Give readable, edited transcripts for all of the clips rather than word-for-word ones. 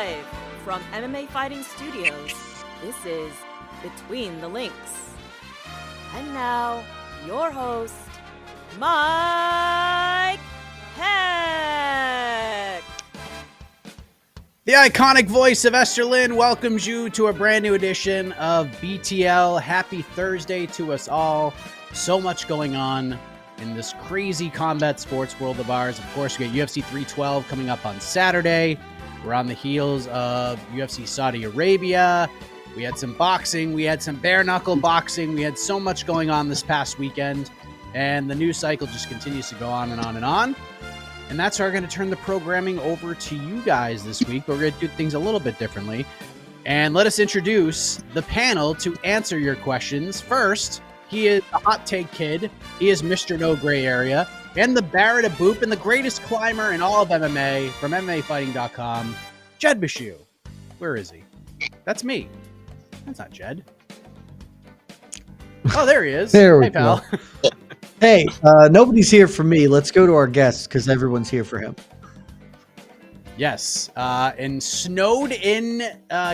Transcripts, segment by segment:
Live from MMA Fighting Studios, this is Between the Links. And now, your host, Mike Heck. The iconic voice of Esther Lynn welcomes you to a brand new edition of BTL. Happy Thursday to us all. So much going on in this crazy combat sports world of ours. Of course, we got UFC 312 coming up on Saturday. We're on the heels of UFC Saudi Arabia. We had some boxing. We had some bare knuckle boxing. We had so much going on this past weekend. And the news cycle just continues to go on and on and on. And that's why we're going to turn the programming over to you guys this week. We're going to do things a little bit differently. And let us introduce the panel to answer your questions. First, he is the hot take kid. He is Mr. No Gray Area and the Barrett of Boop and the greatest climber in all of MMA from MMAfighting.com, Jed Meshew. Where is he? That's me. That's not Jed. Oh, there he is. There we hey, pal. go. Hey, nobody's here for me. Let's go to our guest because everyone's here for him. Yes, and snowed in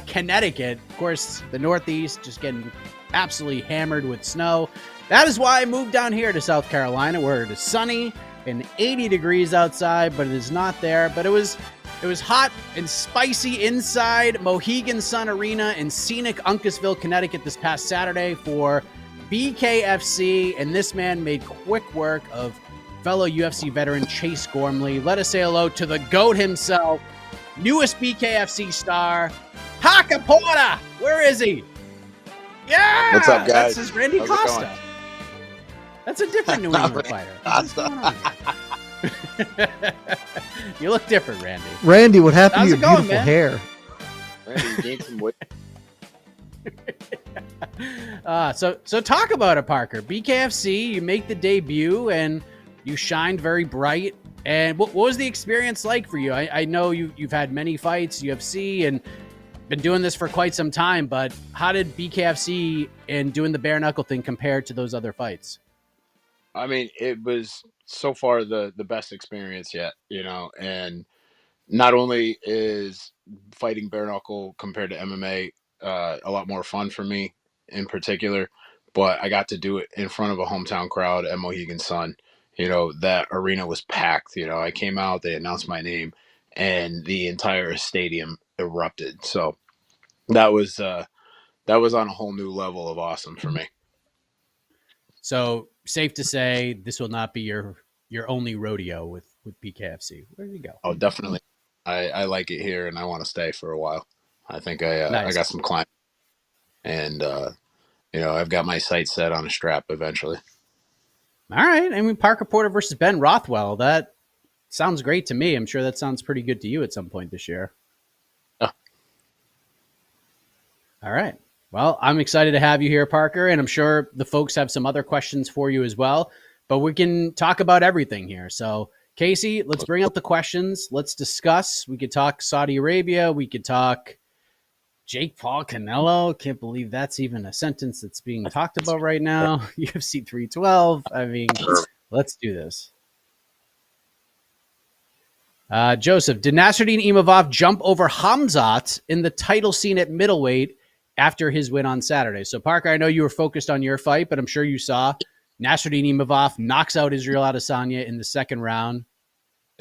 Connecticut. Of course, the Northeast just getting absolutely hammered with snow. That is why I moved down here to South Carolina, where it is sunny and 80 degrees outside, but it is not there. But it was hot and spicy inside Mohegan Sun Arena in scenic Uncasville, Connecticut this past Saturday for BKFC, and this man made quick work of fellow UFC veteran Chase Gormley. Let us say hello to the GOAT himself, newest BKFC star, Haka Porter. Where is he? Yeah! What's up, guys? That's his Randy How's Costa. That's a different New England fighter. What's going on here? You look different, Randy. Randy, what happened How's to it your going, beautiful man? hair? Randy, you gained some weight. So talk about it, Parker. BKFC, you make the debut and you shined very bright. And what was the experience like for you? I know you've had many fights, UFC, and been doing this for quite some time, but how did BKFC and doing the bare knuckle thing compare to those other fights? I mean, it was so far the best experience yet, and not only is fighting bare knuckle compared to MMA a lot more fun for me in particular, but I got to do it in front of a hometown crowd at Mohegan Sun. That arena was packed. I came out, they announced my name, and the entire stadium erupted. So that was on a whole new level of awesome for me. So safe to say this will not be your only rodeo with BKFC. Where did you go? Oh, definitely. I like it here, and I want to stay for a while. I think I Nice. got some climbing, and I've got my sights set on a strap eventually. All right. I mean, Parker Porter versus Ben Rothwell. That sounds great to me. I'm sure that sounds pretty good to you at some point this year. Yeah. All right. Well, I'm excited to have you here, Parker, and I'm sure the folks have some other questions for you as well, but we can talk about everything here. So, Casey, let's bring up the questions. Let's discuss. We could talk Saudi Arabia. We could talk Jake Paul Canelo. Can't believe that's even a sentence that's being talked about right now. UFC 312. I mean, let's do this. Joseph, did Nassourdine Imavov jump over Hamzat in the title scene at middleweight after his win on Saturday? So, Parker, I know you were focused on your fight, but I'm sure you saw Nassourdine Imavov knocks out Israel Adesanya in the second round.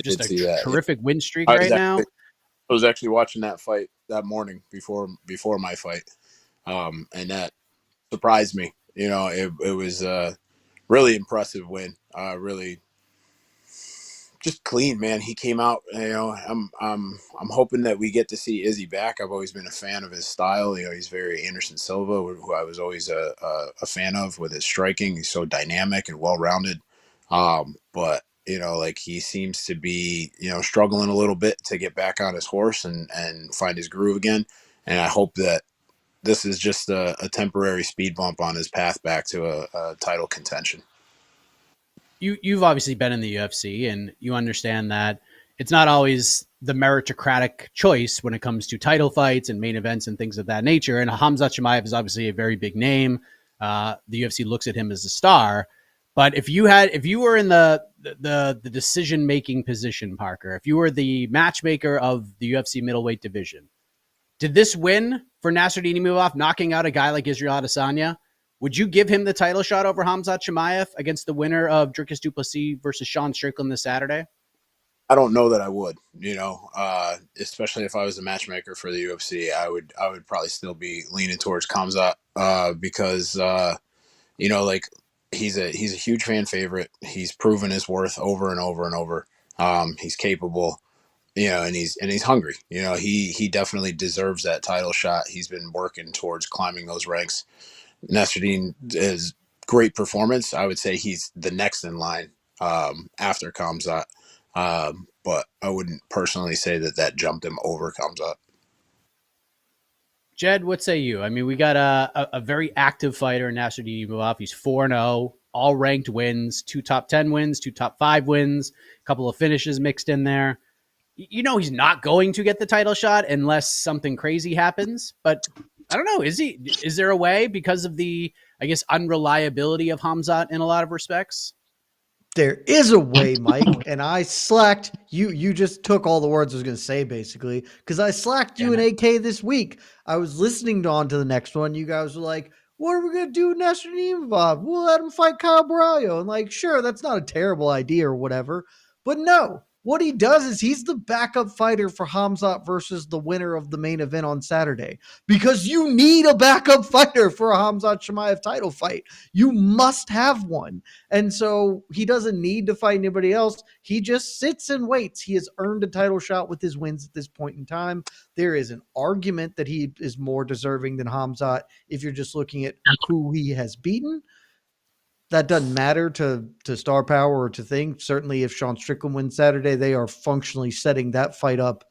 Just a terrific win streak right now. I was actually watching that fight that morning before my fight, and that surprised me. It was a really impressive win. Really, just clean, man. He came out. I'm hoping that we get to see Izzy back. I've always been a fan of his style. He's very Anderson Silva, who I was always a fan of with his striking. He's so dynamic and well rounded. But he seems to be, struggling a little bit to get back on his horse and find his groove again. And I hope that this is just a temporary speed bump on his path back to a title contention. You've obviously been in the UFC and you understand that it's not always the meritocratic choice when it comes to title fights and main events and things of that nature. And Hamzat Chimaev is obviously a very big name. The UFC looks at him as a star. But if you were in the decision-making position, Parker, if you were the matchmaker of the UFC middleweight division, Did this win for Nassourdine Imavov, knocking out a guy like Israel Adesanya, would you give him the title shot over Khamzat Chimaev against the winner of Dricus du Plessis versus Sean Strickland this Saturday? I don't know that I would, especially if I was a matchmaker for the UFC. I would probably still be leaning towards Khamzat because like he's a huge fan favorite. He's proven his worth over and over and over. He's capable, and he's hungry. He definitely deserves that title shot. He's been working towards climbing those ranks. Nassourdine is great performance. I would say he's the next in line after Khamzat. But I wouldn't personally say that jumped him over Khamzat. Jed, what say you? I mean, we got a very active fighter in Nassourdine Imavov. He's 4-0, all ranked wins, 2 top 10 wins, 2 top 5 wins, a couple of finishes mixed in there. He's not going to get the title shot unless something crazy happens. But I don't know. Is there a way because of the, I guess, unreliability of Khamzat in a lot of respects? There is a way, Mike, and I slacked you. You just took all the words I was going to say, basically, because I slacked you and AK this week. I was listening on to the next one. You guys were like, what are we going to do with Nassourdine Imavov? We'll let him fight Kyle Baralho. And like, sure, that's not a terrible idea or whatever. But no, what he does is he's the backup fighter for Khamzat versus the winner of the main event on Saturday, because you need a backup fighter for a Khamzat Chimaev title fight. You must have one. And so he doesn't need to fight anybody else. He just sits and waits. He has earned a title shot with his wins at this point in time. There is an argument that he is more deserving than Khamzat if you're just looking at who he has beaten. That doesn't matter to star power or to things. Certainly if Sean Strickland wins Saturday, they are functionally setting that fight up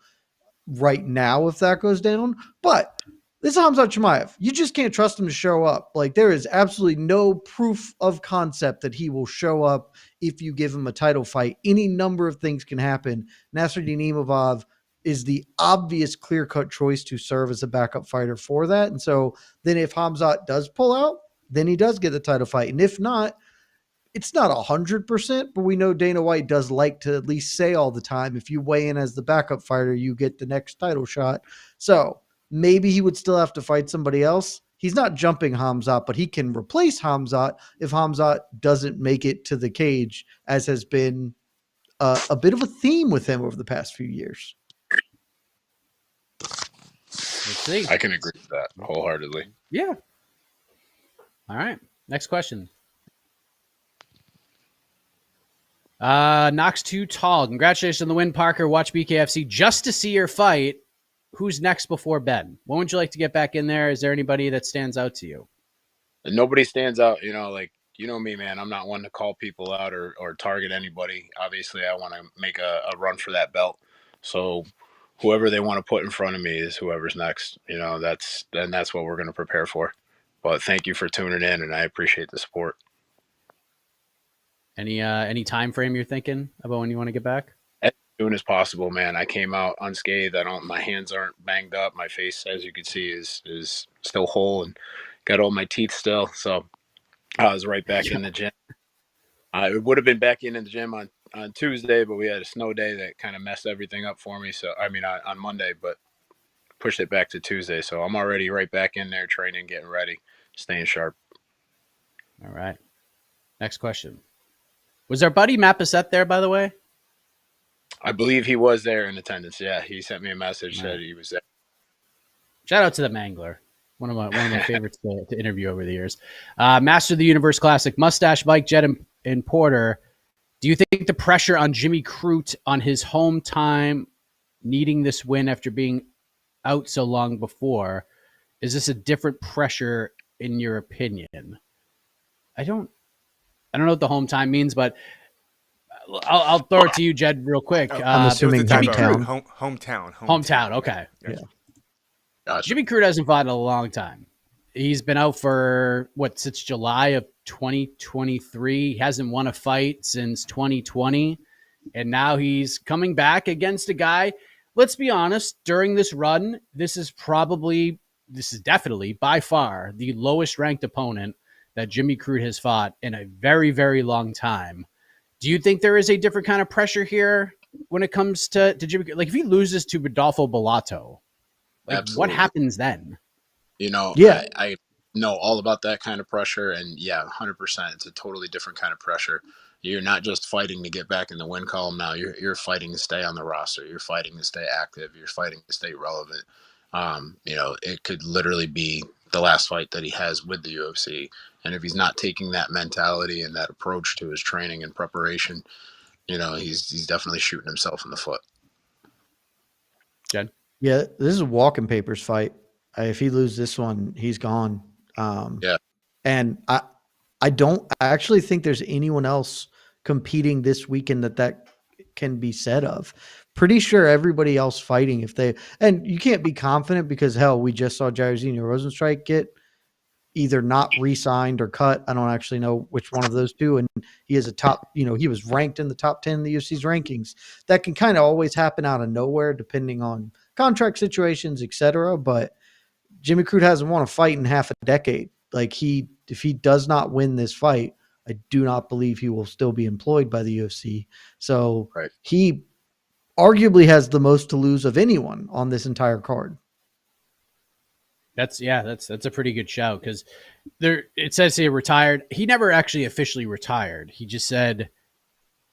right now if that goes down. But this Khamzat Chimaev, you just can't trust him to show up. Like, there is absolutely no proof of concept that he will show up if you give him a title fight. Any number of things can happen. Nassourdine Imavov is the obvious clear-cut choice to serve as a backup fighter for that. And so then if Khamzat does pull out, then he does get the title fight. And if not, it's not 100%, but we know Dana White does like to at least say all the time, if you weigh in as the backup fighter, you get the next title shot. So maybe he would still have to fight somebody else. He's not jumping Khamzat, but he can replace Khamzat if Khamzat doesn't make it to the cage, as has been a bit of a theme with him over the past few years. Let's see. I can agree with that wholeheartedly. Yeah. All right. Next question. Knox too tall. Congratulations on the win, Parker. Watch BKFC just to see your fight. Who's next before Ben? When would you like to get back in there? Is there anybody that stands out to you? Nobody stands out. Me, man. I'm not one to call people out or target anybody. Obviously, I want to make a run for that belt. So whoever they want to put in front of me is whoever's next. That's what we're going to prepare for. But thank you for tuning in, and I appreciate the support. Any time frame you're thinking about when you want to get back? As soon as possible, man. I came out unscathed. My hands aren't banged up. My face, as you can see, is still whole and got all my teeth still. So I was right back in the gym. I would have been back in the gym on Tuesday, but we had a snow day that kind of messed everything up for me. So on Monday, but pushed it back to Tuesday. So I'm already right back in there training, getting ready, staying sharp. All right. Next question. Was our buddy Matt Bissett there, by the way? I believe he was there in attendance. Yeah, he sent me a message, said he was there. Shout out to the Mangler. One of my favorites to interview over the years. Master of the Universe Classic, Mustache, Mike, Jed, and Porter. Do you think the pressure on Jimmy Crute on his home time, needing this win after being out so long before, is this a different pressure in your opinion? I don't know what the home time means, but I'll throw it to you, Jed, real quick. I'm assuming hometown. Hometown. Okay. Yeah. Gotcha. Jimmy Crute hasn't fought in a long time. He's been out for since July of 2023. He hasn't won a fight since 2020. And now he's coming back against a guy. Let's be honest, during this run, this is definitely by far the lowest ranked opponent that Jimmy Crute has fought in a very, very long time. Do you think there is a different kind of pressure here when it comes to Jimmy? Like, if he loses to Rodolfo Bellato, Like, what Absolutely. happens then? You know, Yeah. I know all about that kind of pressure, and yeah, 100%. It's a totally different kind of pressure. You're not just fighting to get back in the win column now. You're fighting to stay on the roster. You're fighting to stay active. You're fighting to stay relevant. You know, it could literally be the last fight that he has with the UFC, and if he's not taking that mentality and that approach to his training and preparation, you know, he's definitely shooting himself in the foot. Jed? Yeah, this is a walking papers fight. If he loses this one, he's gone. Yeah, And I don't actually think there's anyone else competing this weekend that can be said of. Pretty sure everybody else fighting and you can't be confident because hell, we just saw Jairzinho Rosenstrike get either not re-signed or cut. I don't actually know which one of those two. And he is a top, he was ranked in the top 10 in the UFC's rankings. That can kind of always happen out of nowhere depending on contract situations, etc. But Jimmy Crute hasn't won a fight in half a decade. Like if he does not win this fight, I do not believe he will still be employed by the UFC. So right. he arguably has the most to lose of anyone on this entire card. That's a pretty good shout because it says he retired. He never actually officially retired. He just said,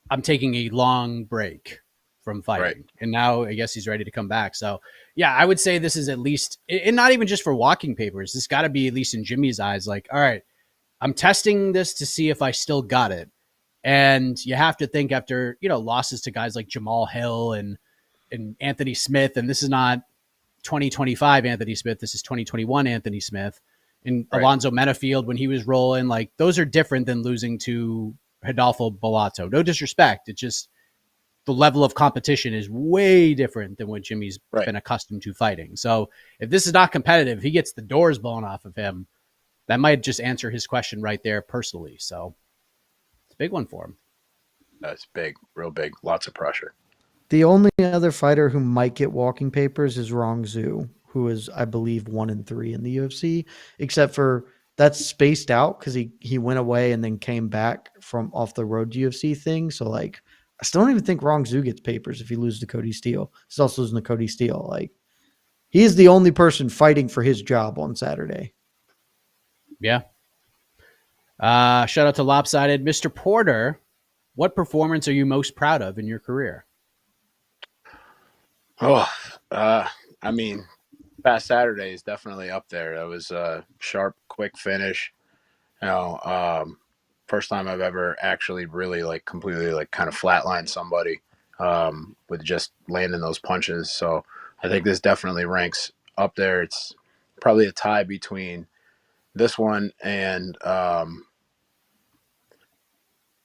I'm taking a long break from fighting. Right. And now I guess he's ready to come back. So yeah, I would say this is at least, and not even just for walking papers. This got to be at least in Jimmy's eyes. Like, all right, I'm testing this to see if I still got it. And you have to think after, losses to guys like Jamal Hill and Anthony Smith. And this is not 2025 Anthony Smith. This is 2021 Anthony Smith. And Right. Alonzo Menafield when he was rolling. Like, those are different than losing to Rodolfo Bellato. No disrespect. It's just the level of competition is way different than what Jimmy's Right. been accustomed to fighting. So if this is not competitive, if he gets the doors blown off of him, that might just answer his question right there personally. So it's a big one for him. That's big, real big, lots of pressure. The only other fighter who might get walking papers is Rong Zhu, who is, I believe, 1-3 in the UFC, except for that's spaced out because he went away and then came back from off the road UFC thing. So like, I still don't even think Rong Zhu gets papers if he loses to Cody Steele. He's also losing to Cody Steele. Like, he is the only person fighting for his job on Saturday. Yeah. Shout out to Lopsided. Mr. Porter, what performance are you most proud of in your career? Oh, I mean, past Saturday is definitely up there. That was a sharp, quick finish. You know, first time I've ever actually really like completely like kind of flatlined somebody with just landing those punches. So I think this definitely ranks up there. It's probably a tie between this one and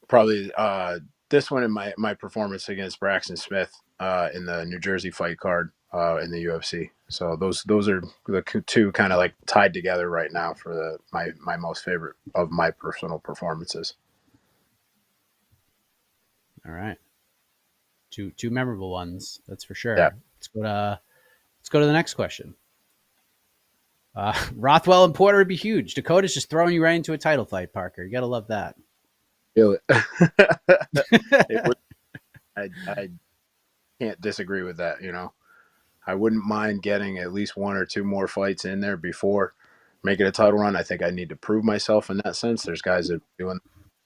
probably this one and my performance against Braxton Smith in the New Jersey fight card in the UFC. So those are the two kind of like tied together right now for my most favorite of my personal performances. All right. Two memorable ones, that's for sure. Yeah. Let's go to the next question. Rothwell and Porter would be huge. Dakota's just throwing you right into a title fight, Parker. You gotta love that. Feel it. I can't disagree with that. You know, I wouldn't mind getting at least one or two more fights in there before making a title run. I think I need to prove myself in that sense. There's guys that are doing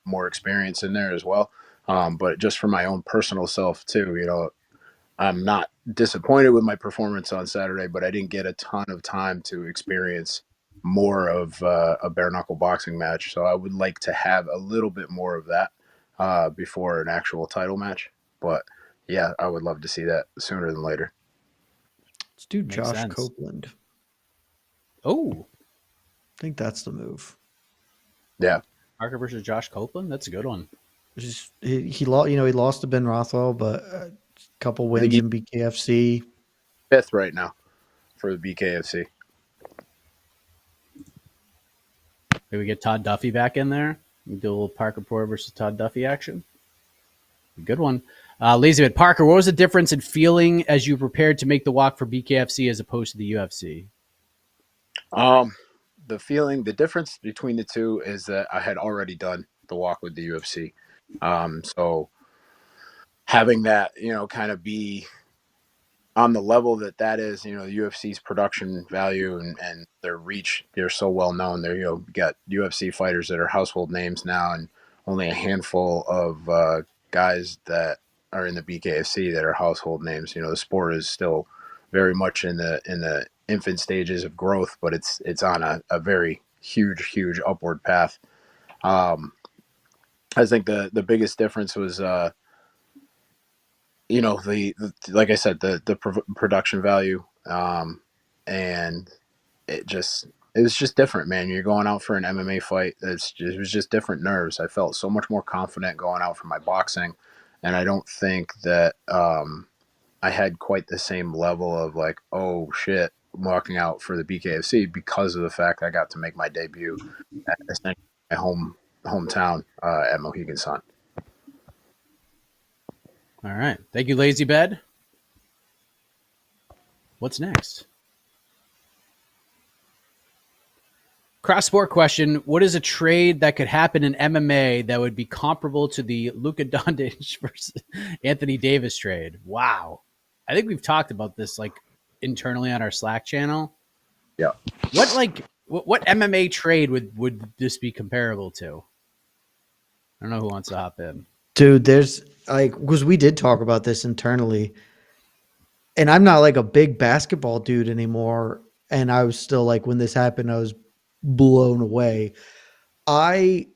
more experience in there as well. But just for my own personal self too, you know, I'm not disappointed with my performance on Saturday, but I didn't get a ton of time to experience more of a bare knuckle boxing match. So I would like to have a little bit more of that before an actual title match. But yeah, I would love to see that sooner than later. Let's do Makes Josh sense. Copeland. Oh, I think that's the move. Yeah. Parker versus Josh Copeland. That's a good one. He lost to Ben Rothwell, but a couple wins in BKFC. Fifth right now for the BKFC. Maybe we get Todd Duffy back in there. We do a little Parker Porter versus Todd Duffy action. Good one. Lazyvid Parker, what was the difference in feeling as you prepared to make the walk for BKFC as opposed to the UFC? The difference between the two is that I had already done the walk with the UFC. So having that, you know, kind of be on the level that is, the UFC's production value and their reach, they're so well known. There, you got UFC fighters that are household names now, and only a handful of guys that are in the BKFC that are household names. The sport is still very much in the infant stages of growth, but it's on a very huge upward path. I think the biggest difference was, the like I said, the production value, and it was just different, man. You're going out for an MMA fight. It was just different nerves. I felt so much more confident going out for my boxing, and I don't think that I had quite the same level of like, oh shit, I'm walking out for the BKFC because of the fact I got to make my debut at essentially my hometown at Mohegan Sun. All right. Thank you, Lazy Bed. What's next? Cross sport question. What is a trade that could happen in MMA that would be comparable to the Luka Doncic versus Anthony Davis trade? Wow. I think we've talked about this like internally on our Slack channel. Yeah. What MMA trade would this be comparable to? I don't know who wants to hop in. Dude, there's like, because we did talk about this internally, and I'm not like a big basketball dude anymore. And I was still like, when this happened, I was blown away. I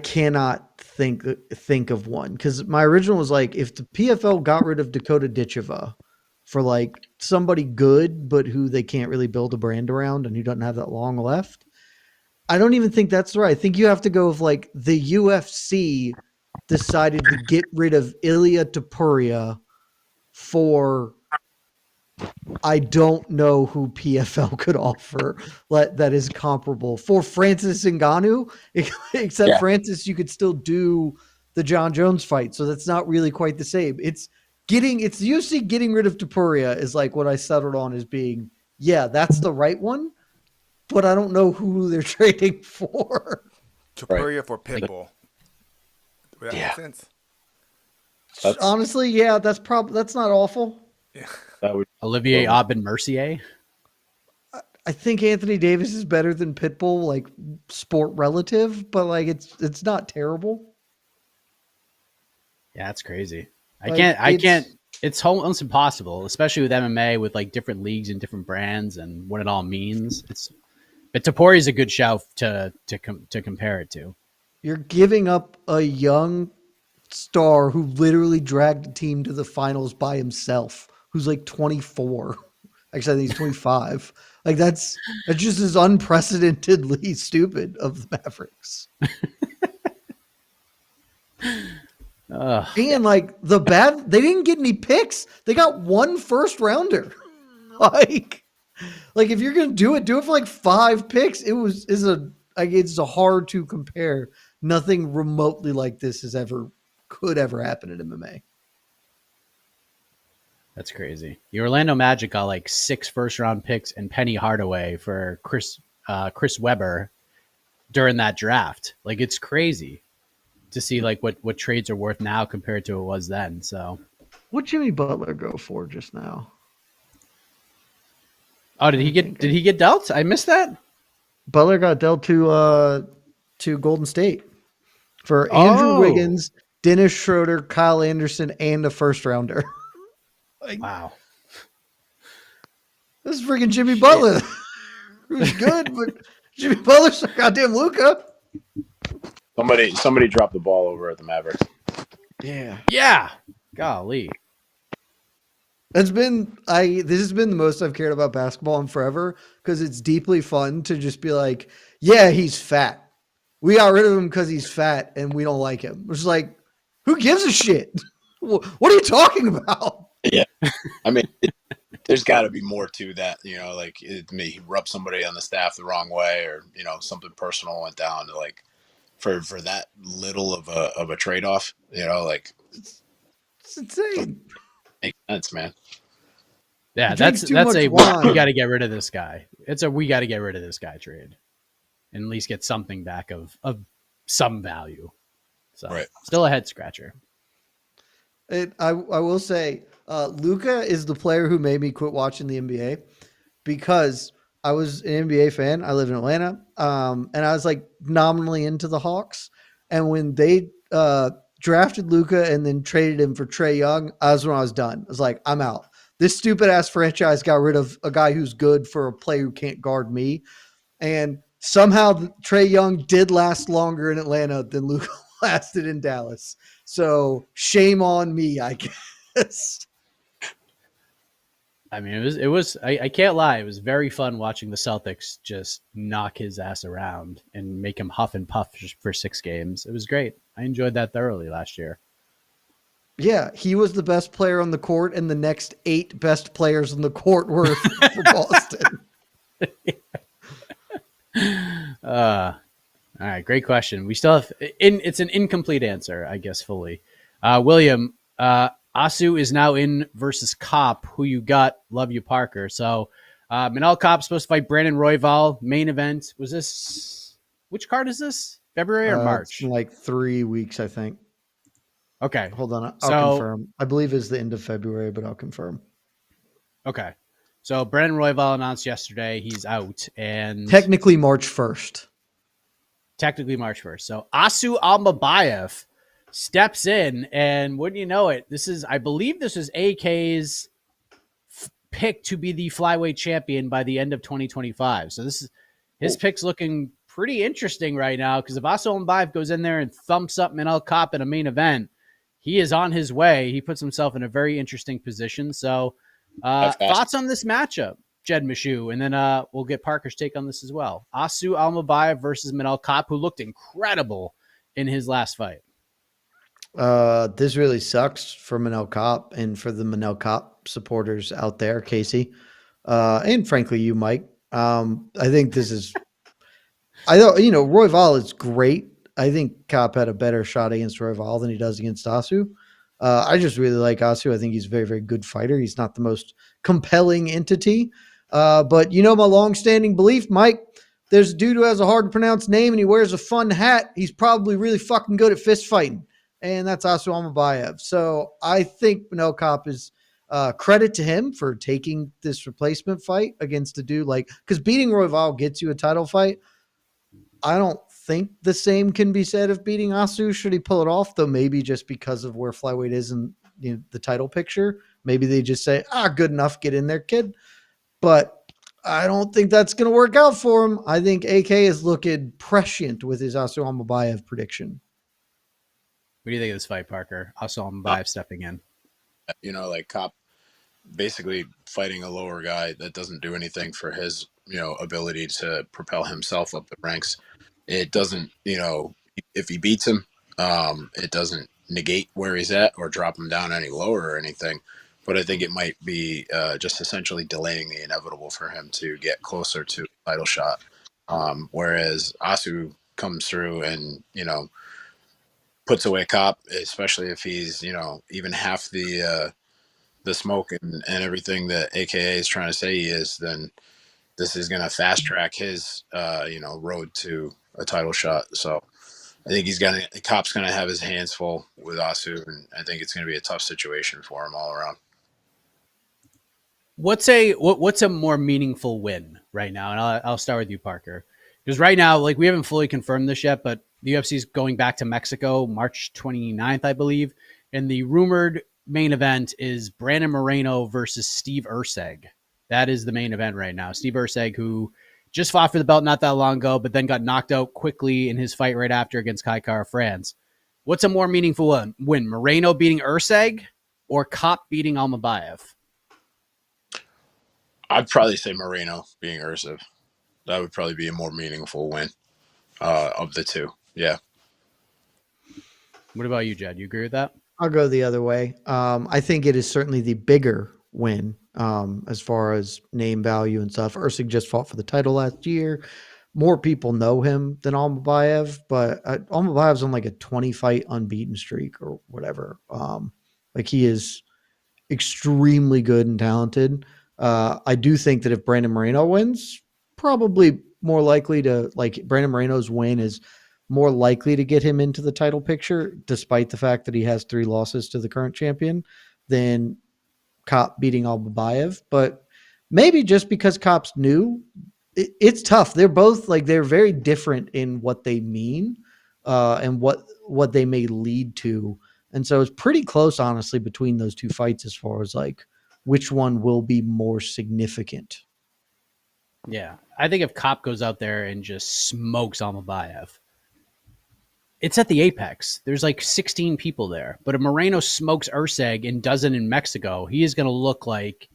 cannot think of one, because my original was like, if the PFL got rid of Dakota Ditcheva for like somebody good, but who they can't really build a brand around and who doesn't have that long left, I don't even think that's right. I think you have to go with like the UFC decided to get rid of Ilia Topuria for, I don't know who PFL could offer that is comparable for Francis Ngannou, except Francis, you could still do the John Jones fight. So that's not really quite the same. It's UFC getting rid of Topuria is like what I settled on as being, yeah, that's the right one, but I don't know who they're trading for. Topuria for Pitbull. Would that make sense? Honestly, yeah, that's not awful. Yeah. Olivier Aubin-Mercier. I think Anthony Davis is better than Pitbull, like sport relative, but like it's not terrible. Yeah, that's crazy. Like, I can't. It's almost impossible, especially with MMA, with like different leagues and different brands and what it all means. But Topuria is a good shout to compare it to. You're giving up a young star who literally dragged a team to the finals by himself, who's like 24. Actually, I think he's 25. Like that's just as unprecedentedly stupid of the Mavericks. And like they didn't get any picks. They got one first rounder. like if you're gonna do it for like 5 picks. It's a hard to compare. Nothing remotely like this could ever happen in MMA. That's crazy. The Orlando Magic got like 6 first-round picks and Penny Hardaway for Chris Webber during that draft. Like it's crazy to see like what trades are worth now compared to what it was then. So, what Jimmy Butler go for just now? Oh, did he get dealt? I missed that. Butler got dealt to Golden State for Andrew Wiggins, Dennis Schroeder, Kyle Anderson, and a first rounder. Wow. This is freaking Jimmy Butler. Who's good, but Jimmy Butler's a goddamn Luka. Somebody dropped the ball over at the Mavericks. Yeah. Golly. This has been the most I've cared about basketball in forever, because it's deeply fun to just be like, yeah, he's fat. We got rid of him because he's fat and we don't like him. It's like, who gives a shit? What are you talking about? Yeah. I mean, there's got to be more to that, like he rubbed somebody on the staff the wrong way, or, something personal went down to like for that little of a trade-off, like it's insane. Makes sense, man. Yeah, that's we got to get rid of this guy. It's a we got to get rid of this guy trade, and at least get something back of some value. So still a head scratcher. I will say Luka is the player who made me quit watching the NBA because I was an NBA fan. I live in Atlanta, and I was like nominally into the Hawks. And when they drafted Luka and then traded him for Trae Young, when I was done. I was like, I'm out. This stupid ass franchise got rid of a guy who's good for a player who can't guard me. And somehow Trae Young did last longer in Atlanta than Luka lasted in Dallas. So shame on me, I guess. I mean, I can't lie. It was very fun watching the Celtics just knock his ass around and make him huff and puff for 6 games. It was great. I enjoyed that thoroughly last year. Yeah, he was the best player on the court, and the next 8 best players on the court were for Boston. All right, great question. We still have it's an incomplete answer, I guess, fully. William, Asu is now in versus Kopp. Who you got? Love you, Parker. So Manel Kopp supposed to fight Brandon Royval. Main event. Was this, which card is this? February or March? It's in like 3 weeks, I think. Okay. Hold on. I'll confirm. I believe it's the end of February, but I'll confirm. Okay. So Brandon Royval announced yesterday he's out, and technically March 1st. Technically March 1st. So Asu Almabayev steps in, and wouldn't you know it, I believe this is AK's pick to be the flyweight champion by the end of 2025. So his pick's looking pretty interesting right now, because if Asu Almabayev goes in there and thumps up Manel Kopp in a main event, he is on his way. He puts himself in a very interesting position. So thoughts on this matchup, Jed Meshew, and then we'll get Parker's take on this as well. Asu Almabayev versus Manel Kopp, who looked incredible in his last fight. This really sucks for Manel Kopp and for the Manel Kopp supporters out there, Casey, and frankly you, Mike. I think this is Royval is great. I think Kopp had a better shot against Royval than he does against Asu. I just really like Asu. I think he's a very, very good fighter. He's not the most compelling entity. But my longstanding belief, Mike, there's a dude who has a hard to pronounce name and he wears a fun hat. He's probably really fucking good at fist fighting. And that's Asu Almabayev. So I think Manel Kopp is credit to him for taking this replacement fight against a dude because beating Royval gets you a title fight. I don't think the same can be said of beating Asu should he pull it off, though maybe just because of where flyweight is in the title picture. Maybe they just say, good enough, get in there, kid. But I don't think that's going to work out for him. I think AK is looking prescient with his Asu Almabayev prediction. What do you think of this fight, Parker? Asu Almabayev stepping in. Kopp basically fighting a lower guy that doesn't do anything for his, ability to propel himself up the ranks. It doesn't, if he beats him, it doesn't negate where he's at or drop him down any lower or anything. But I think it might be just essentially delaying the inevitable for him to get closer to a title shot. Whereas Asu comes through and, puts away Kopp, especially if he's, even half the smoke and everything that AKA is trying to say he is, then this is going to fast track his, road to a title shot. So I think Kopp's going to have his hands full with Asu, and I think it's going to be a tough situation for him all around. What's a more meaningful win right now? And I'll start with you, Parker, because right now, we haven't fully confirmed this yet, but the UFC is going back to Mexico, March 29th, I believe. And the rumored main event is Brandon Moreno versus Steve Erceg. That is the main event right now. Steve Erceg, who just fought for the belt not that long ago, but then got knocked out quickly in his fight right after against Kai Kara France. What's a more meaningful win? Moreno beating Erceg or Kopp beating Almabayev? I'd probably say Moreno beating Erceg. That would probably be a more meaningful win of the two. Yeah. What about you, Jed? You agree with that? I'll go the other way. I think it is certainly the bigger win as far as name value and stuff. Erceg just fought for the title last year. More people know him than Almabayev, but Almabayev's on a 20-fight unbeaten streak or whatever. He is extremely good and talented. I do think that if Brandon Moreno wins, probably more likely to Brandon Moreno's win is more likely to get him into the title picture, despite the fact that he has 3 losses to the current champion, than Cop beating Albabayev, but maybe just because Cop's new, it's tough. They're both like they're very different in what they mean and what they may lead to, and so it's pretty close, honestly, between those two fights as far as like which one will be more significant. Yeah. I think if Cop goes out there and just smokes Almabayev, it's at the Apex. There's like 16 people there. But if Moreno smokes Urseg and doesn't in Mexico, he is going to look like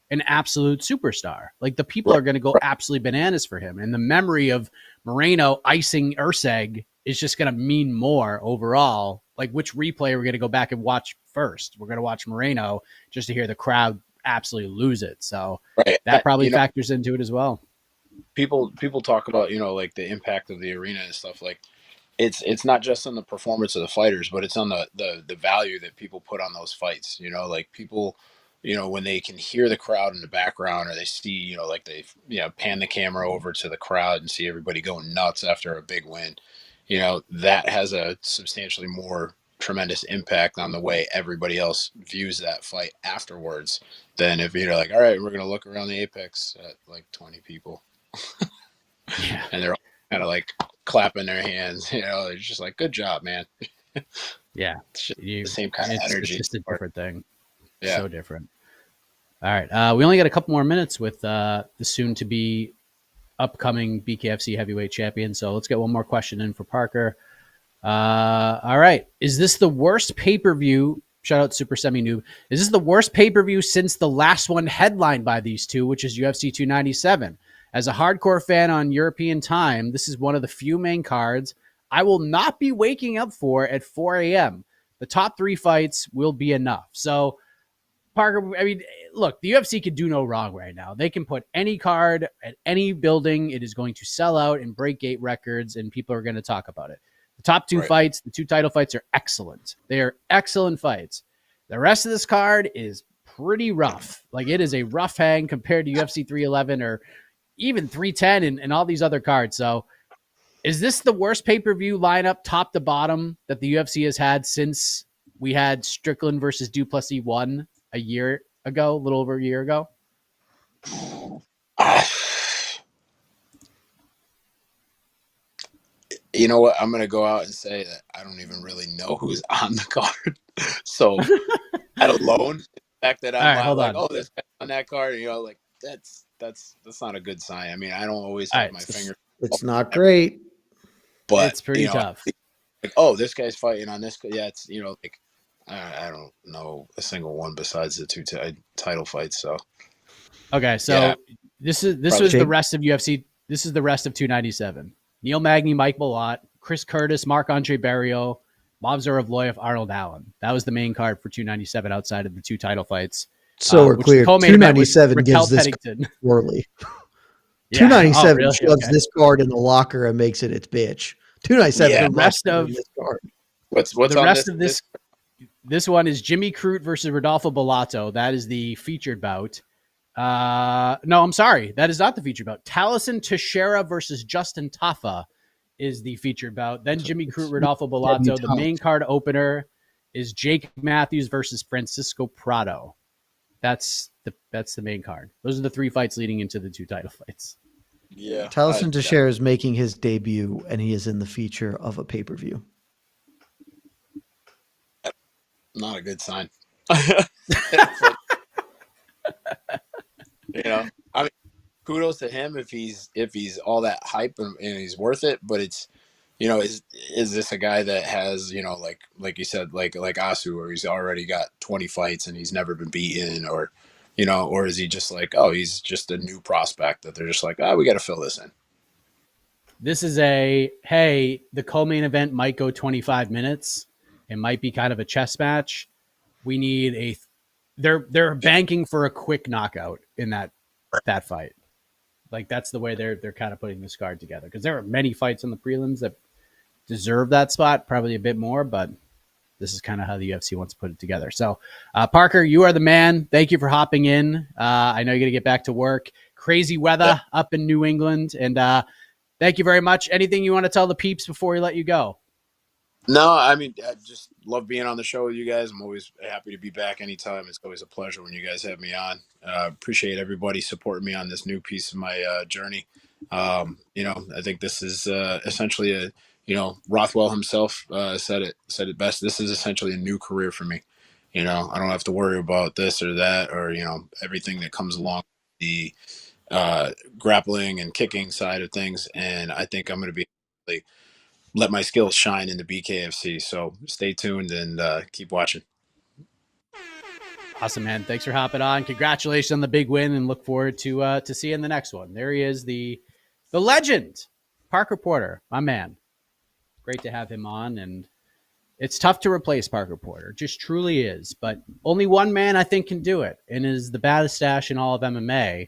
an absolute superstar. Like the people are going to go absolutely bananas for him. And the memory of Moreno icing Urseg is just going to mean more overall. Like which replay are we going to go back and watch first? We're going to watch Moreno just to hear the crowd absolutely lose it. So that probably factors into it as well. People talk about, like the impact of the arena and stuff. Like it's not just on the performance of the fighters, but it's on the value that people put on those fights. Like people, when they can hear the crowd in the background, or they see, like they pan the camera over to the crowd and see everybody going nuts after a big win, that has a substantially more tremendous impact on the way everybody else views that fight afterwards than if you're like, all right, we're going to look around the Apex at like 20 people. Yeah. And they're all kind of like clapping their hands, they're just like, good job, man. Yeah. It's just the same kind of energy. It's just a different thing. Yeah. So different. All right. We only got a couple more minutes with the soon to be upcoming BKFC heavyweight champion. So let's get one more question in for Parker. All right. Is this the worst pay-per-view? Shout out Super Semi Noob. Is this the worst pay-per-view since the last one headlined by these two, which is UFC 297? As a hardcore fan on European time, this is one of the few main cards I will not be waking up for at 4 a.m. The top 3 fights will be enough. So, Parker, I mean, look, the UFC can do no wrong right now. They can put any card at any building. It is going to sell out and break gate records, and people are going to talk about it. The top 2 fights, the 2 title fights, are excellent. They are excellent fights. The rest of this card is pretty rough. Like, it is a rough hang compared to UFC 311 or even 310 and all these other cards. So is this the worst pay-per-view lineup top to bottom that the UFC has had since we had Strickland versus Duplessis 1 a year ago, a little over a year ago? You know what? I'm going to go out and say that I don't even really know who's on the card. So that alone, the fact that I'm like, oh, this guy's on that card, like that's not a good sign. I mean, I don't always have my finger. It's not great, but it's pretty tough. Like, oh, this guy's fighting on this. Yeah, it's like I don't know a single one besides the 2 title fights. So okay, so this was the rest of UFC. This is the rest of 297. Neil Magny, Mike Malott, Chris Curtis, Marc-Andre Barrio, Movsar Evloev, Arnold Allen. That was the main card for 297 outside of the 2 title fights. So we're clear. 297 gives this poorly. 297 shoves this card in the locker and makes it its bitch. 297. Yeah, the rest of this card. What's the rest of this? This one is Jimmy Crute versus Rodolfo Bellato. That is the featured bout. No, I'm sorry. That is not the featured bout. Taliesin Teixeira versus Justin Tafa is the featured bout. Then Jimmy Crute, Rodolfo Bellato. The main card opener is Jake Matthews versus Francisco Prado. That's the main card. Those are the 3 fights leading into the 2 title fights. Yeah. Taliesin Teixeira is making his debut, and he is in the feature of a pay-per-view. Not a good sign. I mean, kudos to him if he's all that hype and he's worth it. But it's, is this a guy that has, like you said, like Asu, where he's already got 20 fights and he's never been beaten, or is he just like, oh, he's just a new prospect that they're just like, we got to fill this in. This is the co-main event might go 25 minutes. It might be kind of a chess match. We need they're banking for a quick knockout in that fight. Like that's the way they're kind of putting this card together, because there are many fights on the prelims that deserve that spot, probably a bit more, but this is kind of how the UFC wants to put it together. So, Parker, you are the man. Thank you for hopping in. I know you're going to get back to work. Crazy weather up in New England, and thank you very much. Anything you want to tell the peeps before we let you go? No, I mean, I just love being on the show with you guys. I'm always happy to be back anytime. It's always a pleasure when you guys have me on. Appreciate everybody supporting me on this new piece of my journey. I think this is essentially Rothwell himself said it best. This is essentially a new career for me. I don't have to worry about this or that or, everything that comes along the grappling and kicking side of things. And I think I'm going to be like, let my skills shine in the BKFC. So stay tuned and keep watching. Awesome, man. Thanks for hopping on. Congratulations on the big win, and look forward to seeing the next one. There he is, the legend, Parker Porter, my man. Great to have him on, and it's tough to replace Parker Porter. It just truly is. But only one man I think can do it, and is the baddest stash in all of MMA,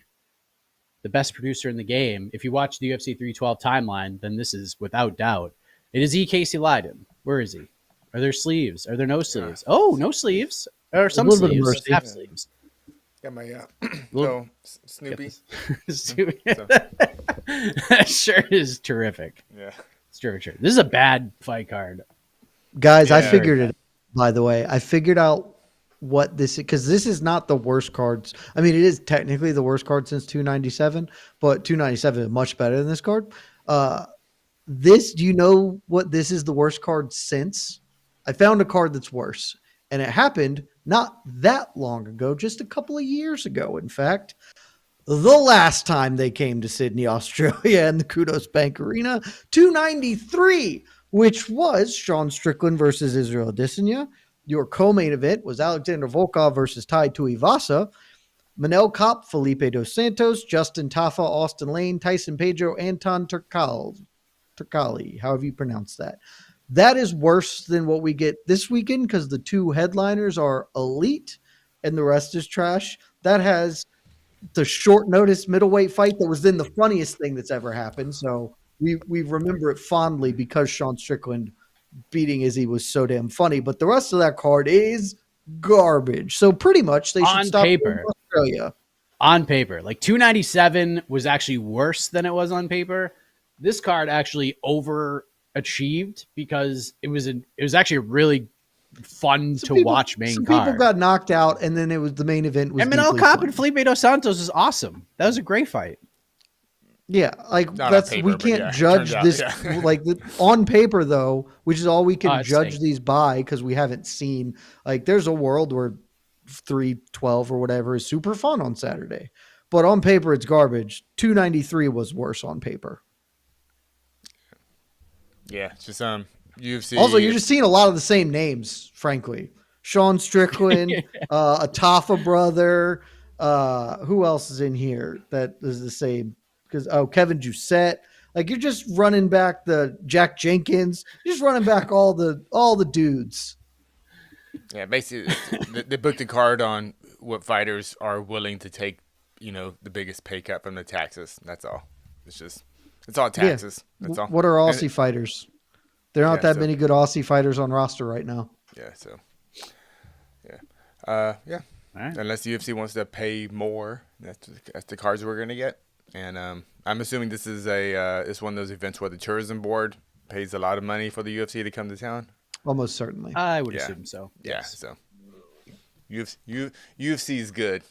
the best producer in the game. If you watch the UFC 312 timeline, then this is without doubt. It is E. Casey Leiden. Where is he? Are there sleeves? Are there no sleeves? Yeah. Oh, no sleeves. Or some sleeves. Half sleeves. Got my little Snoopy. Snoopy. That shirt is terrific. Yeah. It's terrific. This is a bad fight card. Guys, yeah. I figured it, by the way. I figured out what this is, because this is not the worst cards. I mean, it is technically the worst card since 297, but 297 is much better than this card. Do you know what this is the worst card since? I found a card that's worse, and it happened not that long ago, just a couple of years ago. In fact, the last time they came to Sydney, Australia, and the Kudos Bank Arena, 293, which was Sean Strickland versus Israel Adesanya. Your co-main event was Alexander Volkov versus Tai Tuivasa. Manel Kopp, Felipe Dos Santos, Justin Tafa, Austin Lane, Tyson Pedro, Anton Turkali, however you pronounce that. That is worse than what we get this weekend because the two headliners are elite and the rest is trash. That has the short notice middleweight fight that was then the funniest thing that's ever happened. So we remember it fondly because Sean Strickland beating Izzy was so damn funny. But the rest of that card is garbage. So pretty much they should stop paper. Australia. On paper, like 297 was actually worse than it was on paper. This card actually overachieved because it was actually a really fun to watch main card. Some people got knocked out, and then it was the main event. Was Manel Kopp and Felipe Dos Santos is awesome. That was a great fight. Yeah, like we can't judge this on paper though, which is all we can judge these by because we haven't seen. Like, there's a world where 312 or whatever is super fun on Saturday, but on paper it's garbage. 293 was worse on paper. Yeah, it's just UFC. Also, you're just seeing a lot of the same names, frankly. Sean Strickland, a Tafa brother. Who else is in here that is the same? Because Kevin Doucette. Like, you're just running back the Jack Jenkins. You're just running back all the dudes. Yeah, basically, they booked the card on what fighters are willing to take. The biggest pay cut from the taxes. That's all. It's all taxes. Yeah. That's all. What are Aussie fighters? There aren't that many good Aussie fighters on roster right now. Yeah. So. Yeah. Yeah. Right. Unless the UFC wants to pay more, that's the cards we're gonna get. And I'm assuming this is it's one of those events where the tourism board pays a lot of money for the UFC to come to town. Almost certainly. I would assume so. Yeah. Yes. So. UFC is good.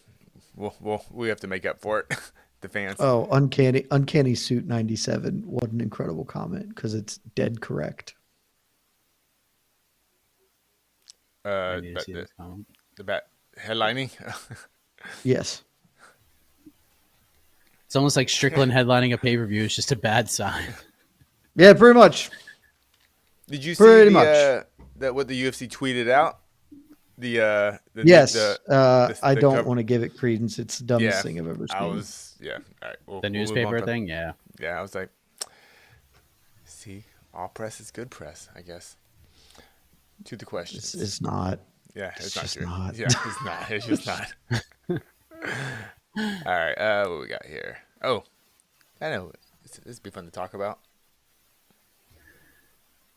We have to make up for it. The fans. Oh, uncanny suit 97. What an incredible comment because it's dead correct. The bat headlining. It's Yes. almost like Strickland headlining a pay-per-view is just a bad sign. Yeah, pretty much. Did you see that what the UFC tweeted out? Yes. I don't want to give it credence. It's the dumbest thing I've ever seen. All right. The newspaper thing, yeah. Yeah, I was like, see, all press is good press, I guess. To the questions. It's not. Yeah, it's not true. Not. Yeah, it's not. It's just not. All right, what we got here? Oh, I know. This would be fun to talk about.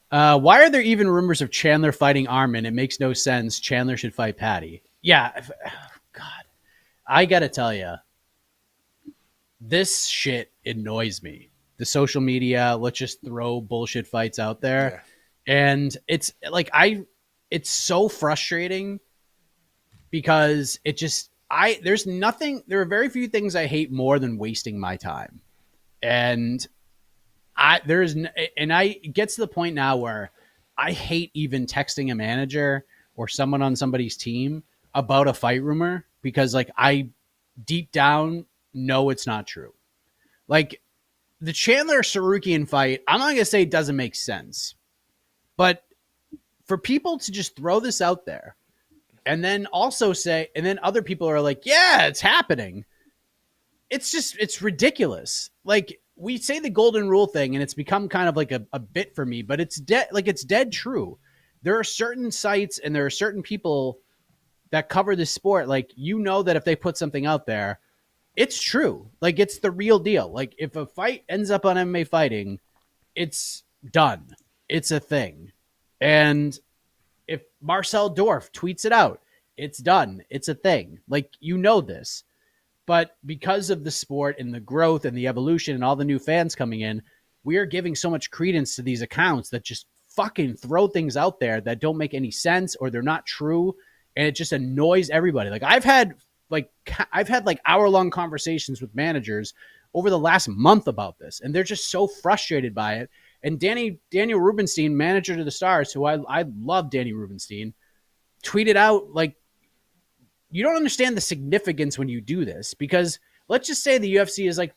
Why are there even rumors of Chandler fighting Armin? It makes no sense. Chandler should fight Patty. Yeah, God. I got to tell you, this shit annoys me. The social media, let's just throw bullshit fights out there. And it's like it's so frustrating because there are very few things I hate more than wasting my time. And it gets to the point now where I hate even texting a manager or someone on somebody's team about a fight rumor because like I deep down know it's not true. Like the Chandler Sarukian fight, I'm not going to say it doesn't make sense, but for people to just throw this out there and then also say, and then other people are like, yeah, it's happening. It's ridiculous. Like we say the golden rule thing and it's become kind of like a bit for me, but it's dead true. There are certain sites and there are certain people that cover this sport. Like, that if they put something out there, it's true. Like it's the real deal. Like if a fight ends up on MMA Fighting, it's done. It's a thing. And if Marcel Dorf tweets it out, it's done. It's a thing. Like, this. But because of the sport and the growth and the evolution and all the new fans coming in, we are giving so much credence to these accounts that just fucking throw things out there that don't make any sense or they're not true. And it just annoys everybody. Like I've had hour-long conversations with managers over the last month about this, and they're just so frustrated by it. And Daniel Rubenstein, manager to the Stars, who I love Danny Rubenstein, tweeted out, like, you don't understand the significance when you do this, because let's just say the UFC is like,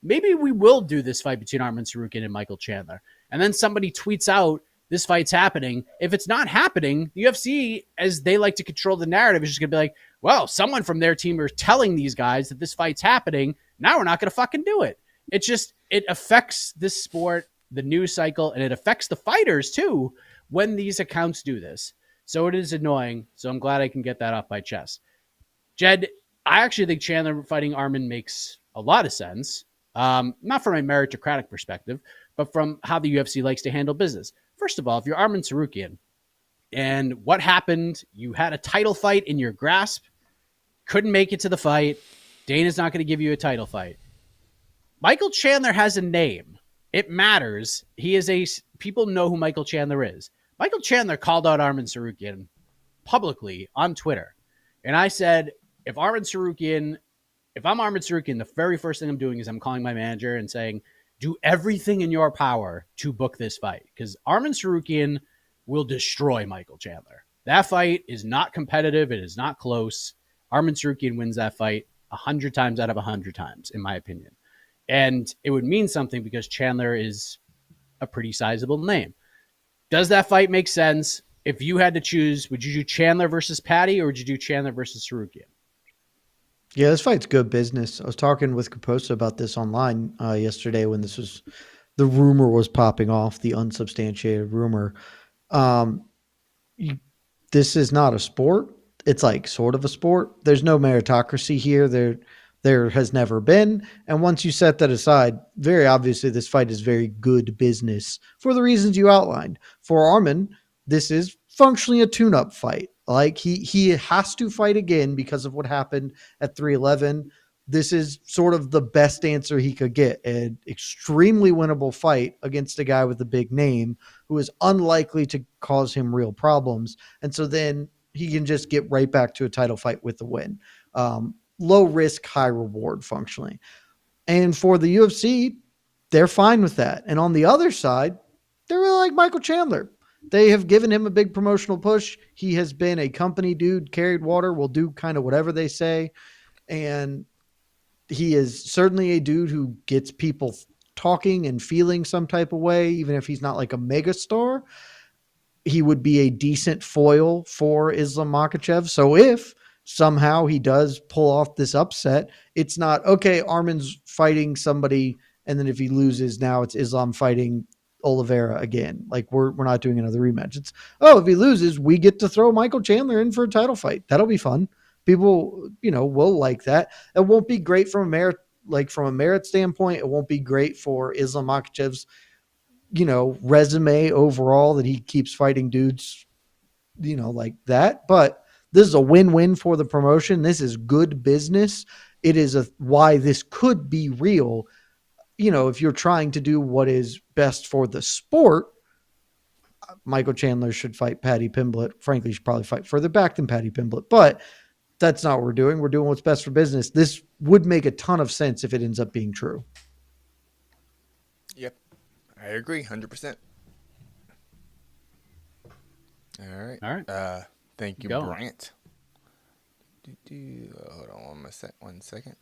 maybe we will do this fight between Arman Tsarukyan and Michael Chandler. And then somebody tweets out, this fight's happening. If it's not happening, the UFC, as they like to control the narrative, is just going to be like, well, someone from their team is telling these guys that this fight's happening. Now we're not going to fucking do it. It affects this sport, the news cycle, and it affects the fighters too when these accounts do this. So it is annoying. So I'm glad I can get that off my chest. Jed, I actually think Chandler fighting Arman makes a lot of sense. Not from a meritocratic perspective, but from how the UFC likes to handle business. First of all, if you're Arman Tsarukyan and what happened, you had a title fight in your grasp, couldn't make it to the fight, Dana's not going to give you a title fight. Michael Chandler has a name. It matters. People know who Michael Chandler is. Michael Chandler called out Arman Tsarukyan publicly on Twitter. And I said, if I'm Arman Tsarukyan, the very first thing I'm doing is I'm calling my manager and saying, do everything in your power to book this fight, because Arman Tsarukyan will destroy Michael Chandler. That fight is not competitive. It is not close. Arman Tsarukyan wins that fight 100 times out of 100 times, in my opinion. And it would mean something because Chandler is a pretty sizable name. Does that fight make sense? If you had to choose, would you do Chandler versus Patty or would you do Chandler versus Tsarukyan? Yeah, this fight's good business. I was talking with Kaposa about this online yesterday when the rumor was popping off, the unsubstantiated rumor. This is not a sport. It's like sort of a sport. There's no meritocracy here. There has never been. And once you set that aside, very obviously this fight is very good business for the reasons you outlined. For Arman, this is functionally a tune-up fight. Like he has to fight again because of what happened at 311. This is sort of the best answer he could get. An extremely winnable fight against a guy with a big name who is unlikely to cause him real problems. And so then he can just get right back to a title fight with the win. Low risk, high reward functionally. And for the UFC, they're fine with that. And on the other side, they're really like Michael Chandler. They have given him a big promotional push. He has been a company dude, carried water, will do kind of whatever they say. And he is certainly a dude who gets people talking and feeling some type of way, even if he's not like a mega star. He would be a decent foil for Islam Makhachev. So if somehow he does pull off this upset, it's not, okay, Arman's fighting somebody, and then if he loses, now it's Islam fighting Oliveira again. Like we're not doing another rematch. It's, if he loses, we get to throw Michael Chandler in for a title fight. That'll be fun. People, will like that. It won't be great from a merit standpoint. It won't be great for Islam Makhachev's, resume overall that he keeps fighting dudes, like that. But this is a win-win for the promotion. This is good business. It is why this could be real. If you're trying to do what is best for the sport, Michael Chandler should fight Paddy Pimblett. Frankly, he should probably fight further back than Paddy Pimblett, but that's not what we're doing. We're doing what's best for business. This would make a ton of sense if it ends up being true. Yep. I agree 100%. All right. Thank you, Bryant. Hold on one second.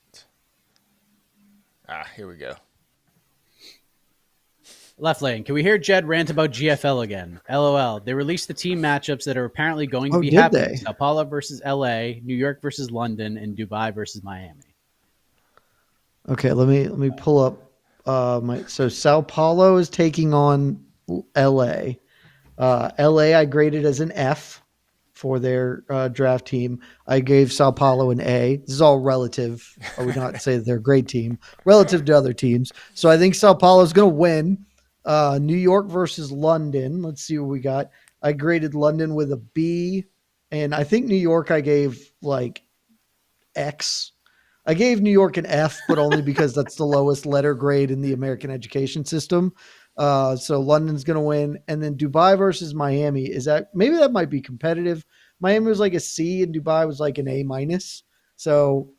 Here we go. Left lane. Can we hear Jed rant about GFL again? LOL. They released the team matchups that are apparently going to be happening. Sao Paulo versus LA, New York versus London, and Dubai versus Miami. Okay, let me pull up so Sao Paulo is taking on LA. LA I graded as an F for their draft team. I gave Sao Paulo an A. This is all relative. I would not say that they're a great team relative to other teams. So I think Sao Paulo is going to win. New York versus London. Let's see what we got. I graded London with a B, and I think New York I gave like X. I gave New York an F, but only because that's the lowest letter grade in the American education system. So London's going to win. And then Dubai versus Miami. Maybe that might be competitive. Miami was like a C and Dubai was like an A minus. So,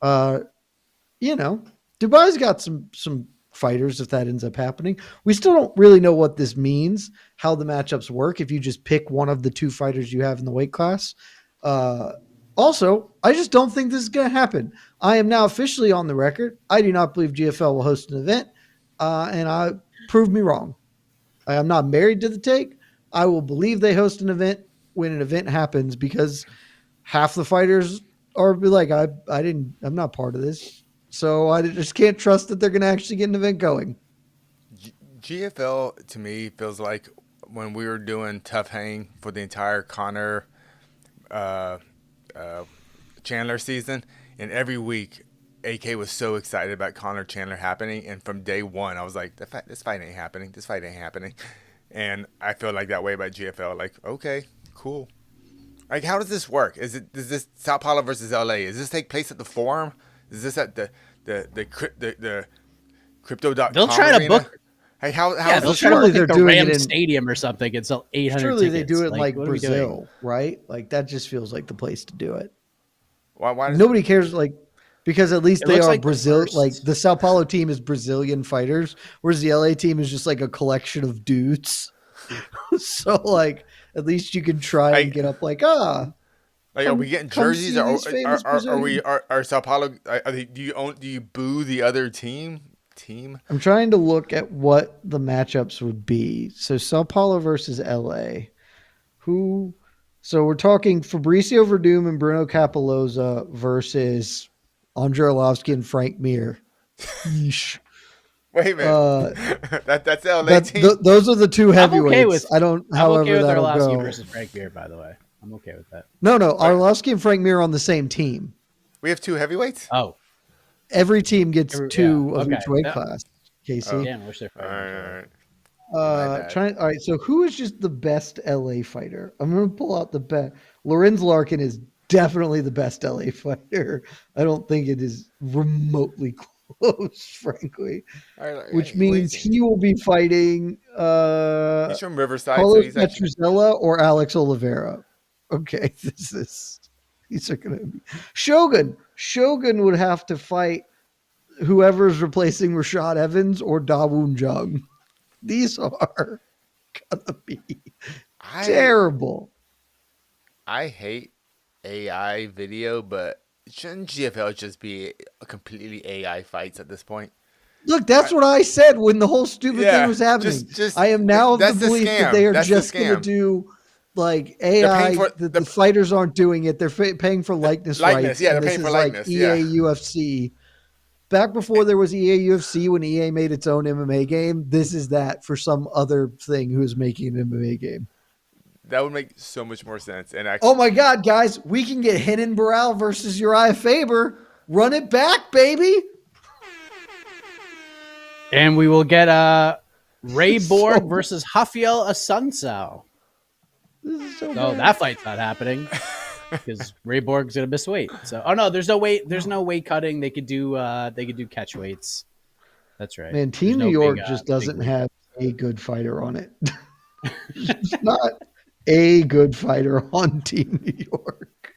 Dubai's got some fighters if that ends up happening. We still don't really know what this means, how the matchups work if you just pick one of the two fighters you have in the weight class. Also, I just don't think this is going to happen. I am now officially on the record. I do not believe GFL will host an event, and I proved me wrong. I am not married to the take. I will believe they host an event when an event happens because half the fighters are like, I'm not part of this. So I just can't trust that they're going to actually get an event going. GFL to me feels like when we were doing Tough Hang for the entire Connor Chandler season, and every week AK was so excited about Connor Chandler happening, and from day one I was like, this fight ain't happening. This fight ain't happening. And I feel like that way about GFL. Like, okay, cool. Like, how does this work? Is this Sao Paulo versus LA? Does this take place at the Forum? Is this at the crypto.com They'll try arena? to book. Hey, how They'll does try this to work? book the doing Ram it in- Stadium or something and sell 800 Surely tickets. they do it in like what are we doing? Brazil, right? Like that just feels like the place to do it. Why does Nobody cares, like, because at least It they looks are like the Brazil. first- Like the Sao Paulo team is Brazilian fighters, whereas the LA team is just like a collection of dudes. So like, at least you can try and get up like, Like, are come- we getting come jerseys? see Or these famous are Sao Paulo? Do you boo the other team? I'm trying to look at what the matchups would be. So Sao Paulo versus LA. So we're talking Fabricio Verdum and Bruno Capoloza versus Andre Arlovsky and Frank Mir. Yeesh. Wait a minute. That's the LA team. Those are the two heavyweights. okay with however with that'll Arlovsky go. versus Frank Mir, by the way. I'm okay with that. No, Arlovsky and Frank Mir are on the same team. We have two heavyweights. Oh, Every team gets two of okay. each weight class. Casey. damn, I wish they're All fighting. right. All right. So who is just the best LA fighter? I'm going to pull out the best. Lorenz Larkin is definitely the best LA fighter. I don't think it is remotely close, frankly. Which means he will be fighting He's from Riverside, so Carlos he's actually Petruzella or Alex Oliveira. Okay, these are going to be Shogun. Shogun would have to fight whoever's replacing Rashad Evans or Dawoon Jung. These are gonna be terrible. I hate AI video, but shouldn't GFL just be a completely AI fights at this point? Look, that's what I said when the whole stupid thing was happening. I am now of the belief that they are just going to do like AI. The fighters aren't doing it. They're paying for likeness rights. Yeah, they're paying for likeness. Like EA UFC. Back before there was EA UFC, when EA made its own MMA game, this is that for some other thing who is making an MMA game. That would make so much more sense. And oh my God, guys, we can get Renan Barão versus Uriah Faber. Run it back, baby. And we will get Ray Borg versus Rafael Assunção. So that fight's not happening because Ray Borg's gonna miss weight. So there's no weight. There's no weight cutting. They could do catch weights. That's right. Man, Team New York just doesn't have a good fighter on it. a good fighter on Team New York.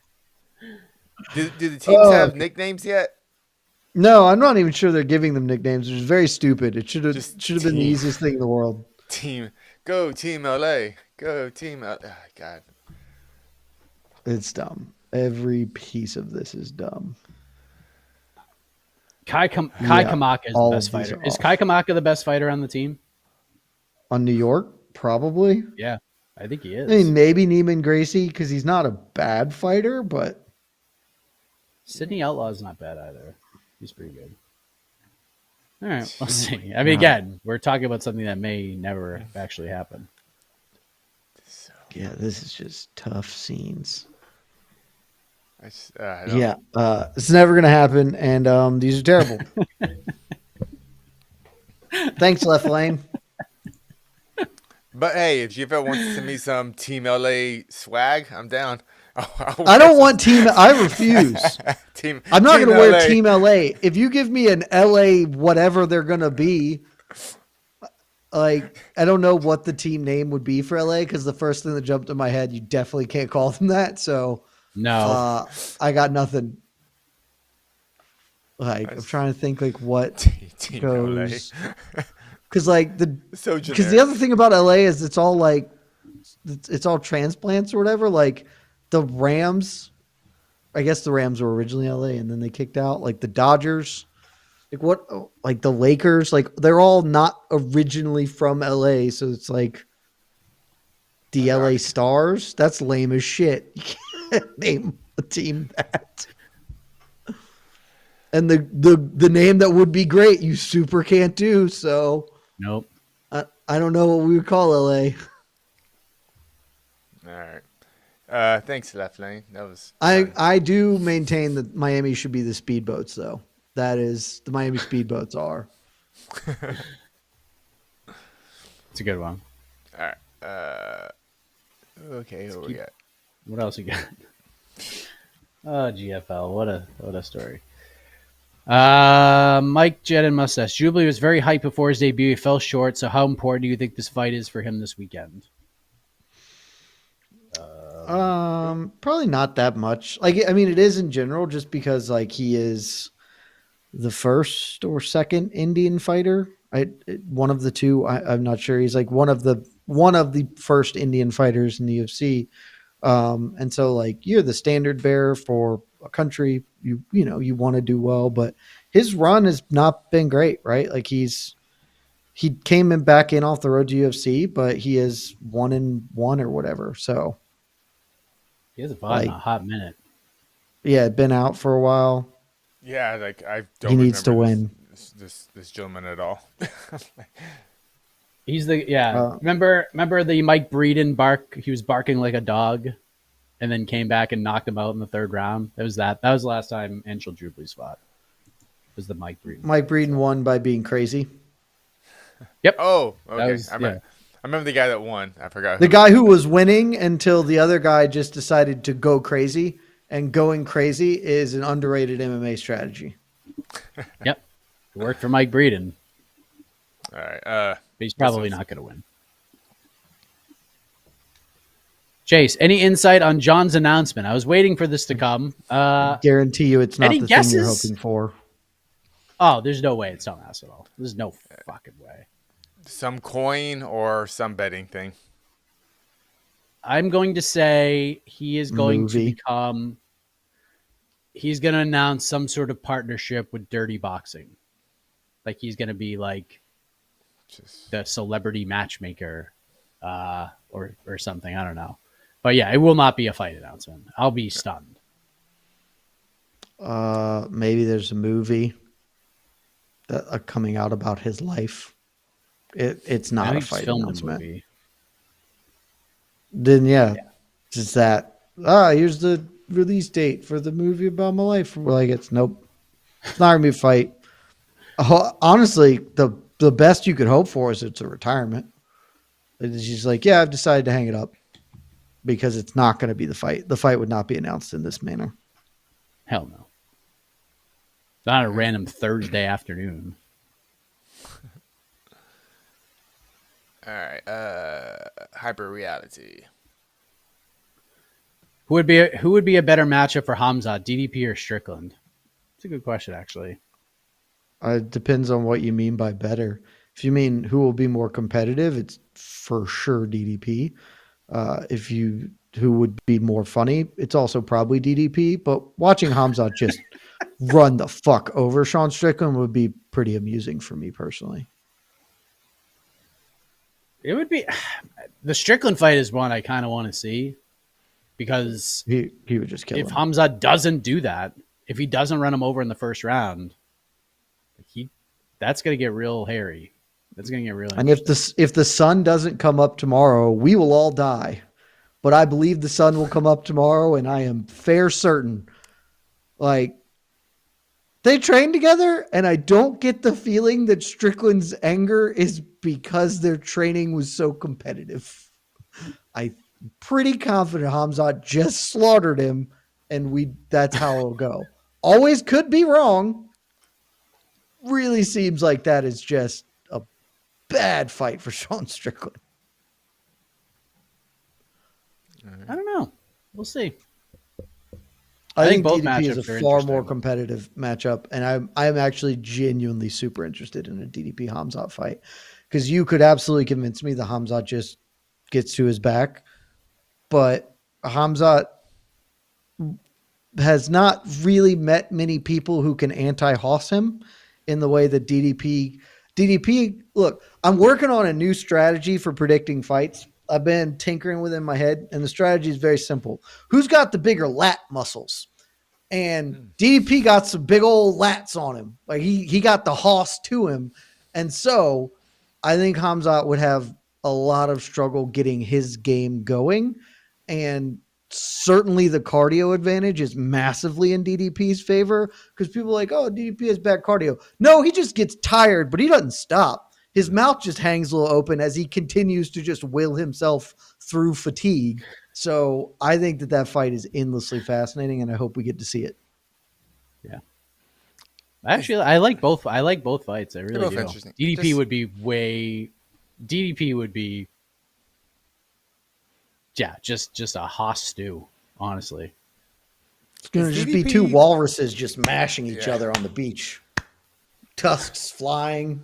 Do the teams have nicknames yet? No, I'm not even sure they're giving them nicknames, which is very stupid. It should have Just been the team. easiest thing in the world. Go Team LA. Go Team LA. Oh, God. It's dumb. Every piece of this is dumb. Kai Kamaka is the all best of these fighter. are Is off. Kai Kamaka the best fighter on the team? On New York, probably. Yeah, I think he is. I mean, maybe Neiman Gracie because he's not a bad fighter, but Sydney Outlaw's not bad either. He's pretty good. All right, we'll see. I mean, again, we're talking about something that may never actually happen. yeah, this is just tough scenes. I don't- Yeah, it's never gonna happen, and these are terrible. Thanks, Left Lane. But hey, if GFL wants to send me some Team LA swag, I'm down. I don't want Team. I refuse. Team. I'm not Team going to wear LA. Team LA. If you give me an LA whatever they're going to be, like I don't know what the team name would be for LA because the first thing that jumped in my head, you definitely can't call them that. So No, I got nothing. Like I'm trying to think like what Team goes LA. because like So because generic. the other thing about LA is it's all like it's all transplants or whatever. Like the Rams, I guess the Rams were originally LA and then they kicked out. Like the Dodgers, like the Lakers, like they're all not originally from LA. So it's like the LA Stars. That's lame as shit. You can't name a team that. And the name that would be great, you super can't do. So nope. I don't know what we would call LA. All right. Thanks, Left Lane. That was. I do maintain that Miami should be the speedboats, though. That is the Miami speedboats are. It's a good one. All right. Okay. Who we got? What else you got? Oh, GFL. What a story. Mike, Jed, and Mustache. Jubilee was very hyped before his debut. He fell short. So, how important do you think this fight is for him this weekend? Probably not that much. Like, I mean, it is in general, just because like he is the first or second Indian fighter. One of the two. I'm not sure. He's like one of the first Indian fighters in the UFC. And so like you're the standard bearer for a country. You want to do well, but his run has not been great, right? Like he came back in off the road to UFC, but he is 1-1 or whatever. So. He hasn't fought in a hot minute. Yeah, been out for a while. Yeah, like I don't. He needs to remember win. this gentleman at all. He's remember the Mike Breeden bark? He was barking like a dog, and then came back and knocked him out in the third round. That was the last time Anshul Jubilee's fought. Was the Mike Breeden? Mike Breeden won by being crazy. Yep. Oh, okay. Yeah. I remember the guy that won. I forgot. The guy who was winning until the other guy just decided to go crazy, and going crazy is an underrated MMA strategy. Yep. It worked for Mike Breeden. All right. But he's probably not going to win. Chase, any insight on John's announcement? I was waiting for this to come. Guarantee you it's not any the guesses? thing you're hoping for. Oh, there's no way it's dumbass at all. There's no fucking way. Some coin or some betting thing. I'm going to say he is going Movie. to become. He's going to announce some sort of partnership with Dirty Boxing. Like he's going to be like the celebrity matchmaker or something. I don't know. But yeah, it will not be a fight announcement. I'll be stunned. Maybe there's a movie that coming out about his life. It's not a fight announcement. Movie. Then yeah, just that. Here's the release date for the movie about my life. We're like, nope. It's not gonna be a fight. Honestly, the best you could hope for is it's a retirement. She's like, yeah, I've decided to hang it up because it's not going to be the fight. The fight would not be announced in this manner. Hell no. It's not a random Thursday afternoon. All right. Hyper reality. Who would be a better matchup for Hamzat, DDP or Strickland? It's a good question, actually. It depends on what you mean by better. If you mean who will be more competitive, it's for sure DDP. Who would be more funny, it's also probably DDP. But watching Hamzat just run the fuck over Sean Strickland would be pretty amusing for me personally. It would be the Strickland fight is one I kind of want to see because he would just kill if him. Hamzat doesn't do that, if he doesn't run him over in the first round, that's going to get real hairy. That's going to get real. And if the sun doesn't come up tomorrow, we will all die. But I believe the sun will come up tomorrow, and I am fair certain. Like, they train together, and I don't get the feeling that Strickland's anger is because their training was so competitive. I'm pretty confident Hamzat just slaughtered him, and that's how it'll go. Always could be wrong. Really seems like that is just a bad fight for Sean Strickland. I don't know. We'll see. I think both DDP is matchups are a far interesting. more competitive matchup, and I'm actually genuinely super interested in a DDP Hamzat fight because you could absolutely convince me that Hamzat just gets to his back, but Hamzat has not really met many people who can anti-hoss him in the way that DDP. Look, I'm working on a new strategy for predicting fights. I've been tinkering with it in my head, and the strategy is very simple. Who's got the bigger lat muscles? And DDP got some big old lats on him. Like he got the hoss to him. And so I think Hamzat would have a lot of struggle getting his game going. And certainly the cardio advantage is massively in DDP's favor because people are like, oh, DDP has bad cardio. No, he just gets tired, but he doesn't stop. His mouth just hangs a little open as he continues to just will himself through fatigue. So I think that fight is endlessly fascinating, and I hope we get to see it. Yeah. Actually, I like both. I like both fights. I really both do. interesting. DDP would be just a hoss stew, honestly. It's going to just be two walruses just mashing each other on the beach. Tusks flying.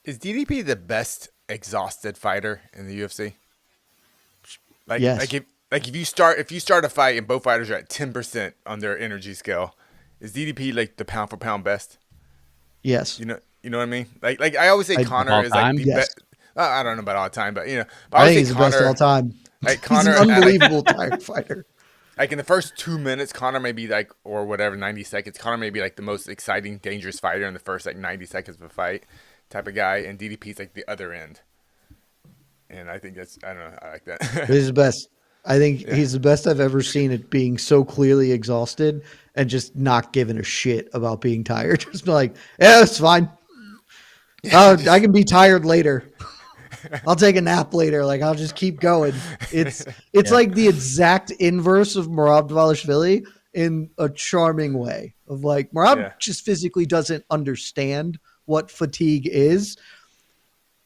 Is DDP the best exhausted fighter in the UFC? Yes. If you start a fight and both fighters are at 10% on their energy scale, is DDP like the pound for pound best? Yes. You know what I mean? Like I always say Conor is like the best. I don't know about all the time, but but I think he's the best of all time. Like He's Conor, an unbelievable tired fighter. Like in the first 2 minutes, Conor may be like, or whatever, 90 seconds. Conor may be like the most exciting, dangerous fighter in the first like 90 seconds of a fight type of guy, and DDP's like the other end. And I think I don't know, I like that. He's the best. I think he's the best I've ever seen at being so clearly exhausted and just not giving a shit about being tired. Just be like, yeah, it's fine. I can be tired later. I'll take a nap later. Like I'll just keep going. It's like the exact inverse of Merab Dvalishvili in a charming way of like Merab just physically doesn't understand what fatigue is.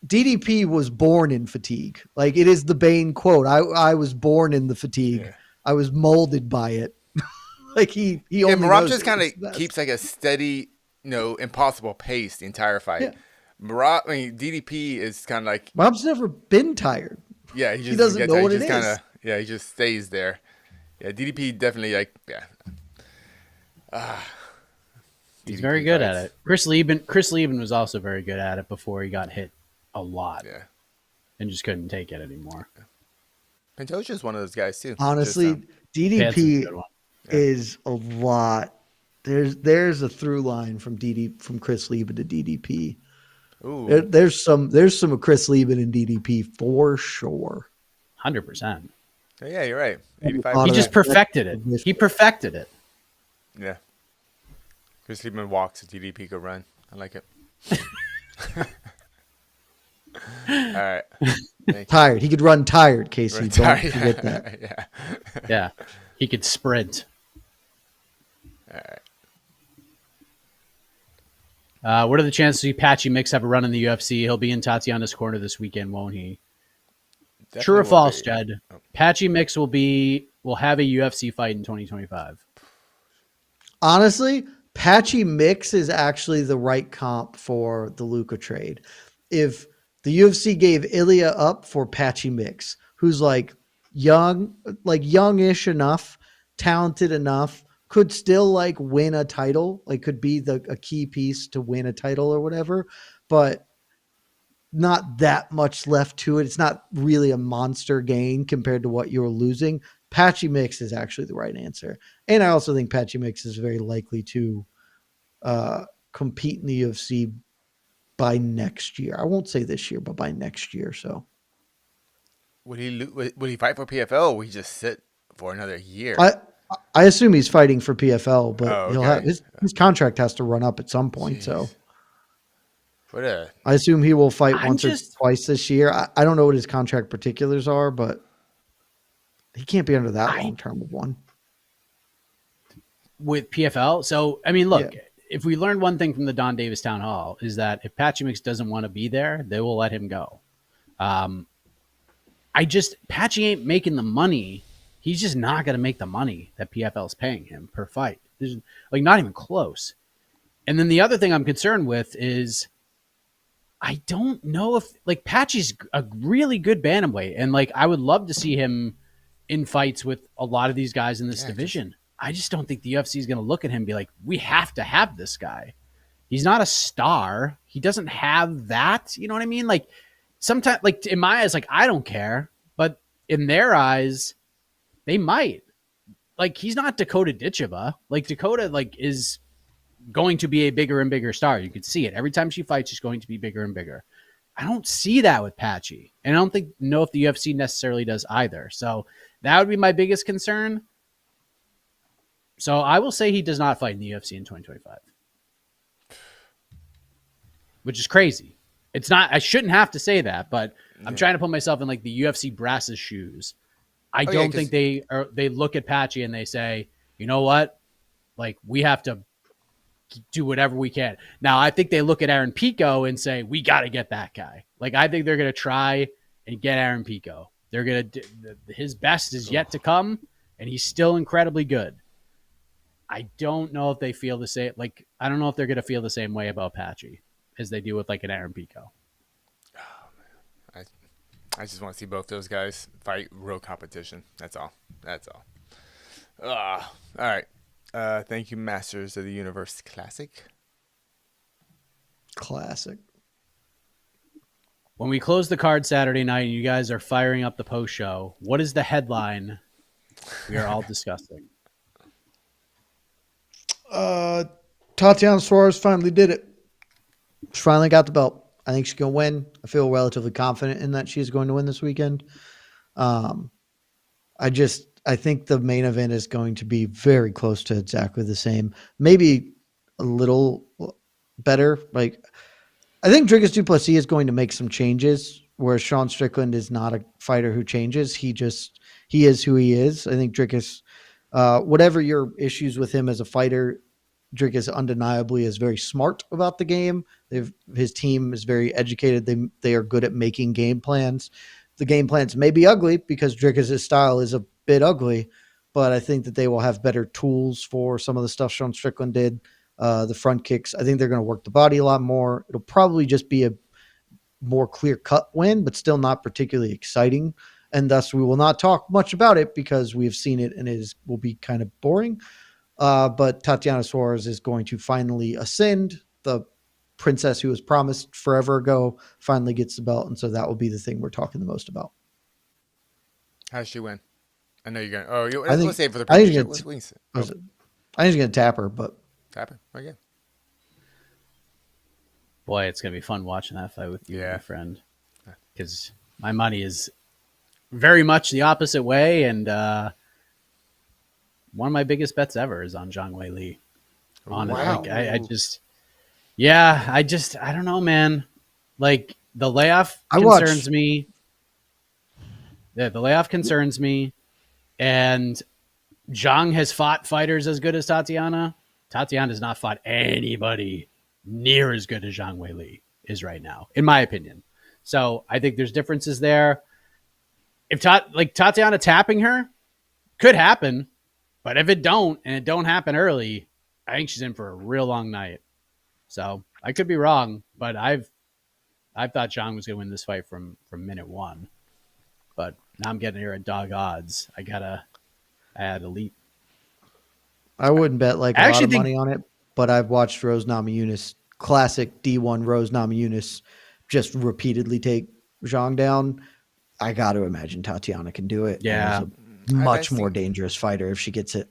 DDP was born in fatigue. Like it is the Bane quote. I was born in the fatigue. Yeah. I was molded by it. Like he only Merab just kind of keeps like a steady, impossible pace the entire fight. Yeah. DDP is kind of like Merab's never been tired. Yeah, he doesn't know what it is. He just stays there. Yeah, DDP definitely He's very good at it. Chris Lieben was also very good at it before he got hit a lot. Yeah. And just couldn't take it anymore. Pantoja's one of those guys too. Honestly, DDP is a lot. There's a through line from Chris Lieben to DDP. Ooh. There's some of Chris Lieben and DDP for sure. 100%. Yeah, you're right. 85. He just perfected it. He perfected it. Yeah. Chris Lieben walks, DDP could run. I like it. All right. Tired. He could run tired, Casey. Don't forget that. Yeah. He could sprint. All right. What are the chances Patchy Mix have a run in the UFC? He'll be in Tatiana's corner this weekend, won't he? Definitely True or will false, be. Jed? Oh. Patchy Mix will have a UFC fight in 2025. Honestly, Patchy Mix is actually the right comp for the Luka trade. If the UFC gave Ilya up for Patchy Mix, who's like youngish enough, talented enough, could still like win a title, like could be a key piece to win a title or whatever, but not that much left to it. It's not really a monster gain compared to what you're losing. Patchy Mix is actually the right answer. And I also think Patchy Mix is very likely to compete in the UFC by next year. I won't say this year, but by next year. So Would he fight for PFL? Or would he just sit for another year? I I assume he's fighting for PFL, but Oh, he'll have okay. his contract has to run up at some point. So Jeez. What a I assume he will fight I'm once or just twice this year. I don't know what his contract particulars are, but he can't be under that I long term of one. with PFL. So I mean, Yeah. look, if we learned one thing from the Don Davis town hall is that if Patchy Mix doesn't want to be there, they will let him go. Patchy ain't making the money. He's just not going to make the money that PFL is paying him per fight. There's like not even close. And then the other thing I'm concerned with is I don't know if like Patchy's a really good bantamweight, and like I would love to see him in fights with a lot of these guys in this division. I just don't think the UFC is going to look at him and be like, we have to have this guy. He's not a star. He doesn't have that. You know what I mean? Like sometimes, like in my eyes, like I don't care, but in their eyes, they might. Like he's not Dakota Ditcheva. Like Dakota, like is going to be a bigger and bigger star. You can see it every time she fights. She's going to be bigger and bigger. I don't see that with Patchy, and I don't know if the UFC necessarily does either. So that would be my biggest concern. So I will say he does not fight in the UFC in 2025, which is crazy. It's not. I shouldn't have to say that, but I'm trying to put myself in like the UFC brass's shoes. I don't think they look at Patchy and they say, you know what, like we have to do whatever we can. Now I think they look at Aaron Pico and say we got to get that guy. Like I think they're gonna try and get Aaron Pico. They're gonna his best is yet to come, and he's still incredibly good. I don't know if they feel the same. Like, I don't know if they're going to feel the same way about Patchy as they do with like an Aaron Pico. I just want to see both those guys fight real competition. That's all. All right. Thank you, Masters of the Universe Classic. When we close the card Saturday night and you guys are firing up the post show, what is the headline we are all discussing? Tatiana Suarez finally did it. She finally got the belt. I think she's going to win. I feel relatively confident in that she's going to win this weekend. I think the main event is going to be very close to exactly the same. Maybe a little better. Like, I think Dricus du Plessis is going to make some changes, whereas Sean Strickland is not a fighter who changes. He is who he is. I think Dricus, whatever your issues with him as a fighter, Dricus undeniably is very smart about the game. His team is very educated. They are good at making game plans. The game plans may be ugly because Dricus' style is a bit ugly, but I think that they will have better tools for some of the stuff Sean Strickland did. The front kicks, I think they're going to work the body a lot more. It'll probably just be a more clear-cut win, but still not particularly exciting. And thus, we will not talk much about it because we have seen it and will be kind of boring. But Tatiana Suarez is going to finally ascend. The princess who was promised forever ago finally gets the belt, and so that will be the thing we're talking the most about. How does she win? I know you're going to... let's save for the I think prediction. she's going to tap her, but... Tap her? Okay. Boy, it's going to be fun watching that fight with you, my friend. Because my money is very much the opposite way, and one of my biggest bets ever is on Zhang Weili. Wow. Like, I don't know, man. Like, the layoff concerns me. Yeah, the layoff concerns me. And Zhang has fought fighters as good as Tatiana. Tatiana has not fought anybody near as good as Zhang Weili is right now, in my opinion. So I think there's differences there. if Tatiana tapping her could happen, but if it don't and it don't happen early, I think she's in for a real long night. So I could be wrong, but I've thought Zhang was going to win this fight from minute one, but now I'm getting here at dog odds. I had a leap. I wouldn't bet like I a lot actually of think- money on it, but I've watched Rose Namajunas, classic D1 Rose Namajunas, just repeatedly take Zhang down. I got to imagine Tatiana can do it. Yeah. And is a much I more think- dangerous fighter if she gets it.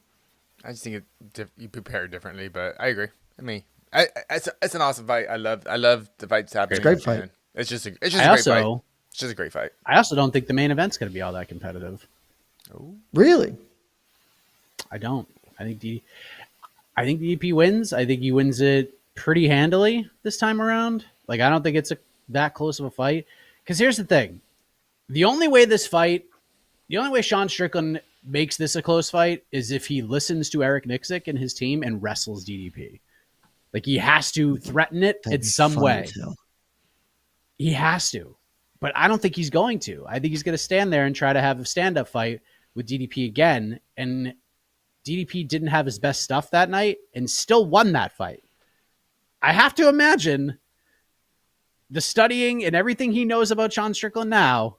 I just think you prepare differently, but I agree. I mean, it's an awesome fight. I love the fights happening. It's a great fight. and It's just a great fight. It's just a great fight. I also don't think the main event's going to be all that competitive. Really? I don't. I think DDP wins. I think he wins it pretty handily this time around. Like, I don't think it's that close of a fight. Because here's the thing. The only way Sean Strickland makes this a close fight is if he listens to Eric Nixick and his team and wrestles DDP. Like, he has to threaten it in some way. He has to. But I don't think he's going to. I think he's going to stand there and try to have a stand-up fight with DDP again. And DDP didn't have his best stuff that night and still won that fight. I have to imagine the studying and everything he knows about Sean Strickland now,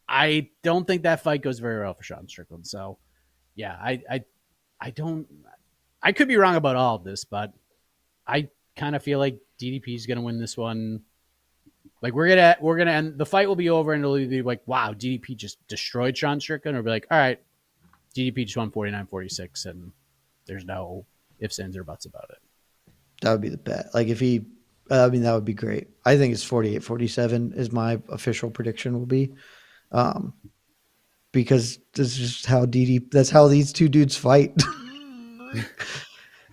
I don't think that fight goes very well for Sean Strickland. So, yeah, I could be wrong about all of this, but I kind of feel like DDP is going to win this one. Like, we're gonna end the fight will be over and it'll be like, wow, DDP just destroyed Sean Strickland, or be like, all right, DDP just won 49-46, and there's no ifs, ands, or buts about it. That would be the bet. Like, if he, that would be great. I think it's 48-47 is my official prediction will be. Because this is just how that's how these two dudes fight.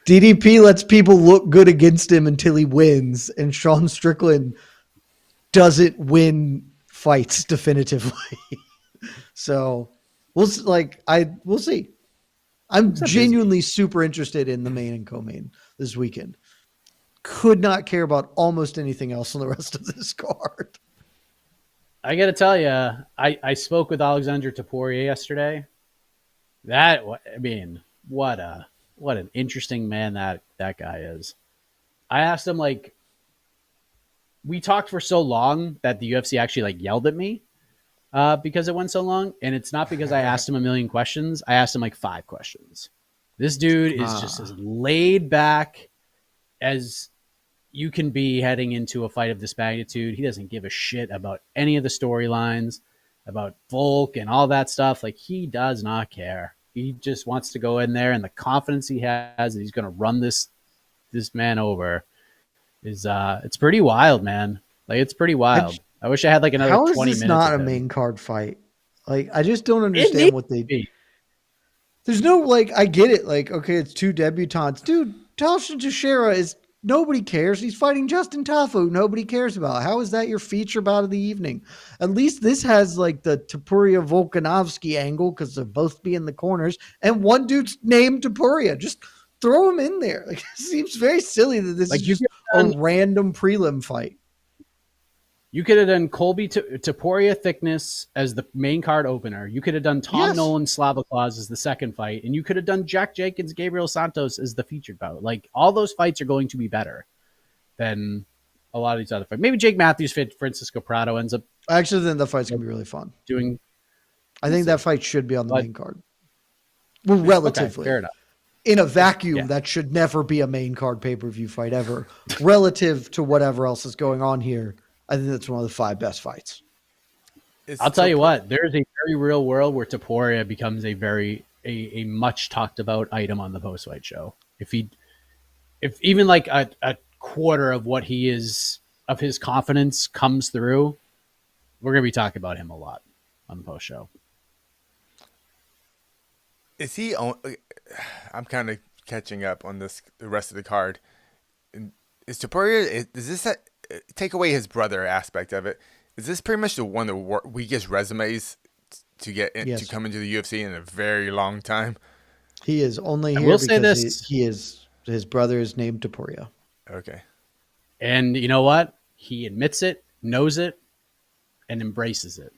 DDP lets people look good against him until he wins, and Sean Strickland doesn't win fights definitively. So we'll see. I'm genuinely super interested in the main and co-main this weekend. Could not care about almost anything else on the rest of this card. I got to tell you, I spoke with Alexander Topuria yesterday. What an interesting man that guy is. I asked him, like, we talked for so long that the UFC actually like yelled at me because it went so long. And it's not because I asked him a million questions. I asked him like 5 questions. This dude is just as laid back as you can be heading into a fight of this magnitude. He doesn't give a shit about any of the storylines, about Volk and all that stuff. Like, he does not care. He just wants to go in there, and the confidence he has that he's going to run this man over is it's pretty wild, man. Like, it's pretty wild. I wish I had like another 20 minutes. How is this not a main card fight? Like, I just don't understand what they do. There's no, like, I get it. Like, okay, it's 2 debutantes. Dude, Talshin Teixeira is, nobody cares. He's fighting Justin Tafu. Nobody cares about. How is that your feature bout of the evening? At least this has like the Topuria Volkanovski angle because they'll both be in the corners. And one dude's named Topuria. Just throw him in there. Like, it seems very silly that this is just a random prelim fight. You could have done Colby Topuria Thickness as the main card opener. You could have done Tom Nolan Slava Claus as the second fight. And you could have done Jack Jenkins, Gabriel Santos as the featured bout. Like, all those fights are going to be better than a lot of these other fights. Maybe Jake Matthews fit Francisco Prado ends up. I actually think the fight's going to be really fun. I think that fight should be on the main card. Well, relatively. Okay, fair enough. In a vacuum, that should never be a main card pay-per-view fight ever. Relative to whatever else is going on here, I think that's one of the 5 best fights. I'll tell you what, there's a very real world where Topuria becomes a much talked about item on the post-fight show. If even like a quarter of what he is, of his confidence comes through, we're going to be talking about him a lot on the post show. Is he I'm kind of catching up on the rest of the card. Is Topuria, does this take away his brother aspect of it? Is this pretty much one of the weakest resumes to get to come into the UFC in a very long time? He is only here because his brother is named Topuria. Okay. And you know what? He admits it, knows it, and embraces it.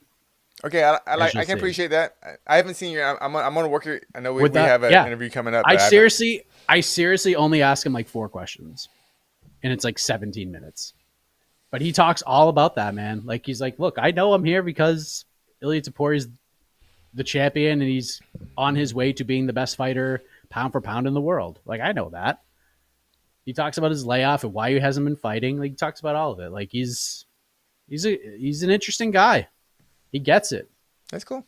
Okay, As you'll I can see. appreciate that. I haven't seen your. I'm gonna work your. I know we With that, have an yeah. interview coming up. I but haven't- seriously only ask him like 4 questions, and it's like 17 minutes. But he talks all about that, man. Like he's like, look, I know I'm here because Ilia Topuria the champion and he's on his way to being the best fighter pound for pound in the world. Like I know that. He talks about his layoff and why he hasn't been fighting. Like he talks about all of it. Like he's an interesting guy. He gets it. That's cool.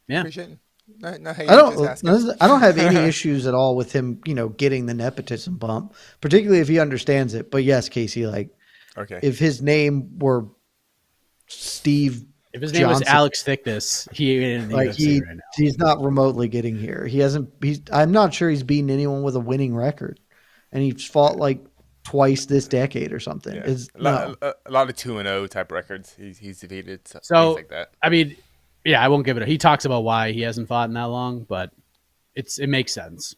Yeah. Appreciate it. Not I don't have any issues at all with him, getting the nepotism bump, particularly if he understands it. But yes, Casey, like, Okay. if his name were Steve, If his name was Alex Thickness, he ain't in the UFC right now. He's not remotely getting here. I'm not sure he's beaten anyone with a winning record, and he's fought like twice this decade or something. Yeah. It's a lot of 2-0 type records. He's defeated. So things like that. I mean, yeah, I won't give it. He talks about why he hasn't fought in that long, but it makes sense.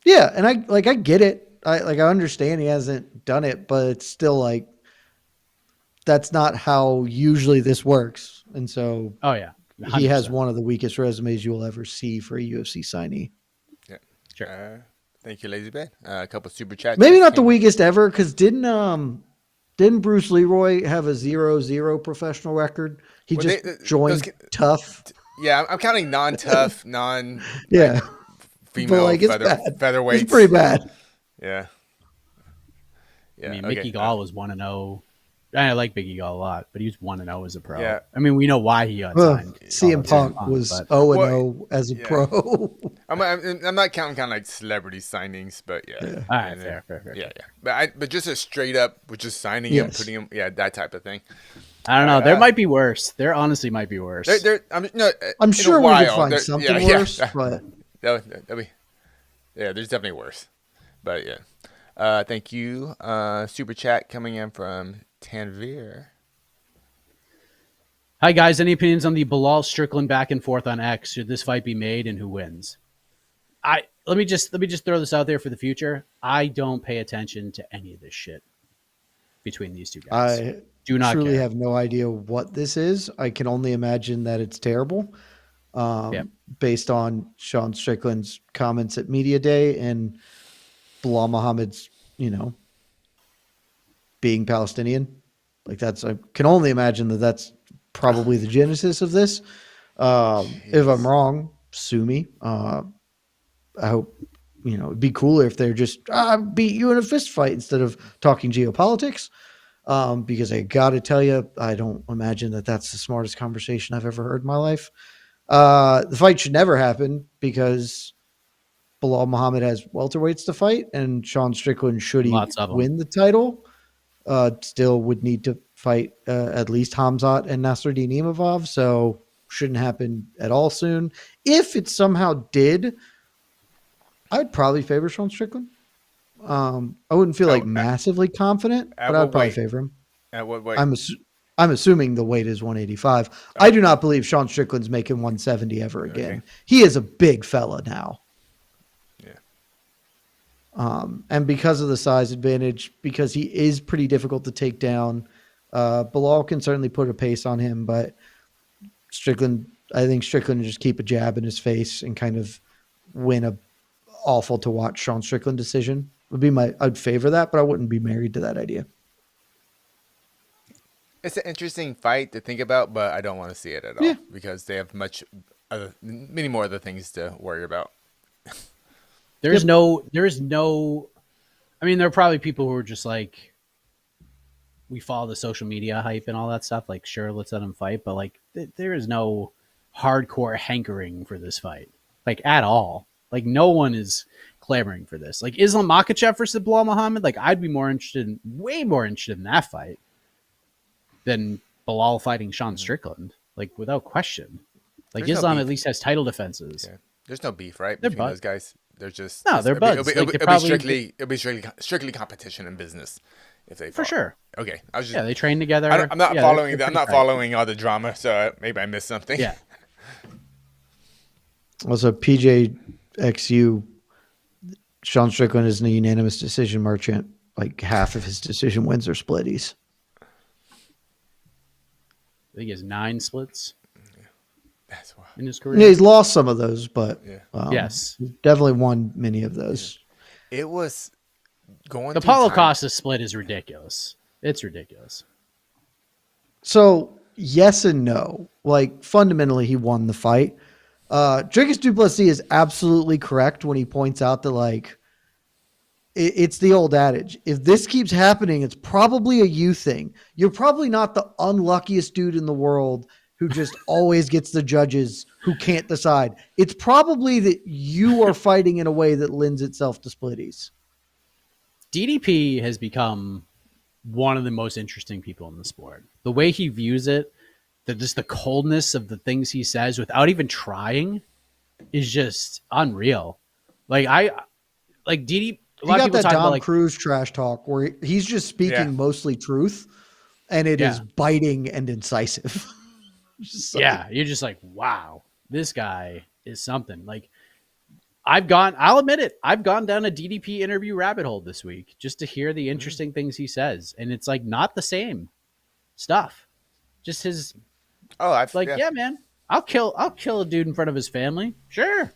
Yeah, and I get it. I understand he hasn't done it, but it's still like that's not how usually this works. And so, oh yeah, 100%. He has one of the weakest resumes you will ever see for a UFC signee. Yeah, sure. Thank you, Lazy Bed. A couple super chats. Maybe not the weakest ever, because didn't Bruce Leroy have a 0-0 professional record? He joined tough. Yeah, I'm counting non-tough, non. Yeah, female featherweights. It's pretty bad. Yeah. I mean, Mickey Gall was 1-0. I like Mickey Gall a lot, but he was 1-0 as a pro. Yeah. I mean, we know why he got signed. CM Punk was 0-0 as a pro. I'm not counting kind of like celebrity signings, but yeah. All right, fair. Yeah. But just a straight up, with just signing him, putting him, that type of thing. I don't know. There might be worse. There honestly might be worse. I'm sure we could find something worse, but there's definitely worse. But yeah. Thank you. Super chat coming in from Tanvir. Hi guys, any opinions on the Bilal Strickland back and forth on X? Should this fight be made and who wins? Let me just throw this out there for the future. I don't pay attention to any of this shit between these two guys. I truly have no idea what this is. I can only imagine that it's terrible. Based on Sean Strickland's comments at Media Day and Bilal Muhammad's, being Palestinian. Like I can only imagine that that's probably the genesis of this. If I'm wrong, sue me. I hope, it'd be cooler if they're just, beat you in a fist fight instead of talking geopolitics. Because I got to tell you, I don't imagine that that's the smartest conversation I've ever heard in my life. The fight should never happen because Bilal Muhammad has welterweights to fight, and Sean Strickland, should he win the title, still would need to fight at least Hamzat and Nassourdine Imavov, so shouldn't happen at all soon. If it somehow did, I'd probably favor Sean Strickland. I wouldn't feel massively confident, but I'd probably favor him. At what weight? I'm assuming the weight is 185. I do not believe Sean Strickland's making 170 ever again. Okay. He is a big fella now. And because of the size advantage, because he is pretty difficult to take down, Bilal can certainly put a pace on him, but I think Strickland just keep a jab in his face and kind of win a awful to watch Sean Strickland decision. I'd favor that, but I wouldn't be married to that idea. It's an interesting fight to think about, but I don't want to see it at all because they have many more other things to worry about. There is no, I mean, there are probably people who are just like, we follow the social media hype and all that stuff. Like, sure, let's let them fight. But like, there is no hardcore hankering for this fight, like at all. Like no one is clamoring for this. Like Islam Makhachev versus Bilal Muhammad. Like I'd be way more interested in that fight than Bilal fighting Sean Strickland. Like without question. Like There's Islam at least has title defenses. Yeah. There's no beef, right? Between those guys. They're just they're buds. It'll be strictly competition in business if they for sure. Okay, I was just they train together. I'm not following. I'm not following all the drama, so maybe I missed something. Yeah. Also, PJXU, Sean Strickland is a unanimous decision merchant. Like half of his decision wins are splitties. I think he has 9 splits. That's why. in his career. Yeah, he's lost some of those, but Yeah. Yes. he's definitely won many of those. It was going The through Paulo time. Costa split is ridiculous. It's ridiculous. So yes and no. Like fundamentally, he won the fight. Dricus du Plessis is absolutely correct when he points out that like it's the old adage. If this keeps happening, it's probably a you thing. You're probably not the unluckiest dude in the world who just always gets the judges who can't decide. It's probably that you are fighting in a way that lends itself to splitties. DDP has become one of the most interesting people in the sport. The way he views it, just the coldness of the things he says without even trying is just unreal. Like DDP. A He lot of got people that talk Dom about like, Cruz trash talk where he's just speaking mostly truth, and it is biting and incisive. you're just like, wow, this guy is something. Like I'll admit it, I've gone down a DDP interview rabbit hole this week just to hear the interesting things he says, and it's like not the same stuff. Just his yeah, man, I'll kill a dude in front of his family, sure.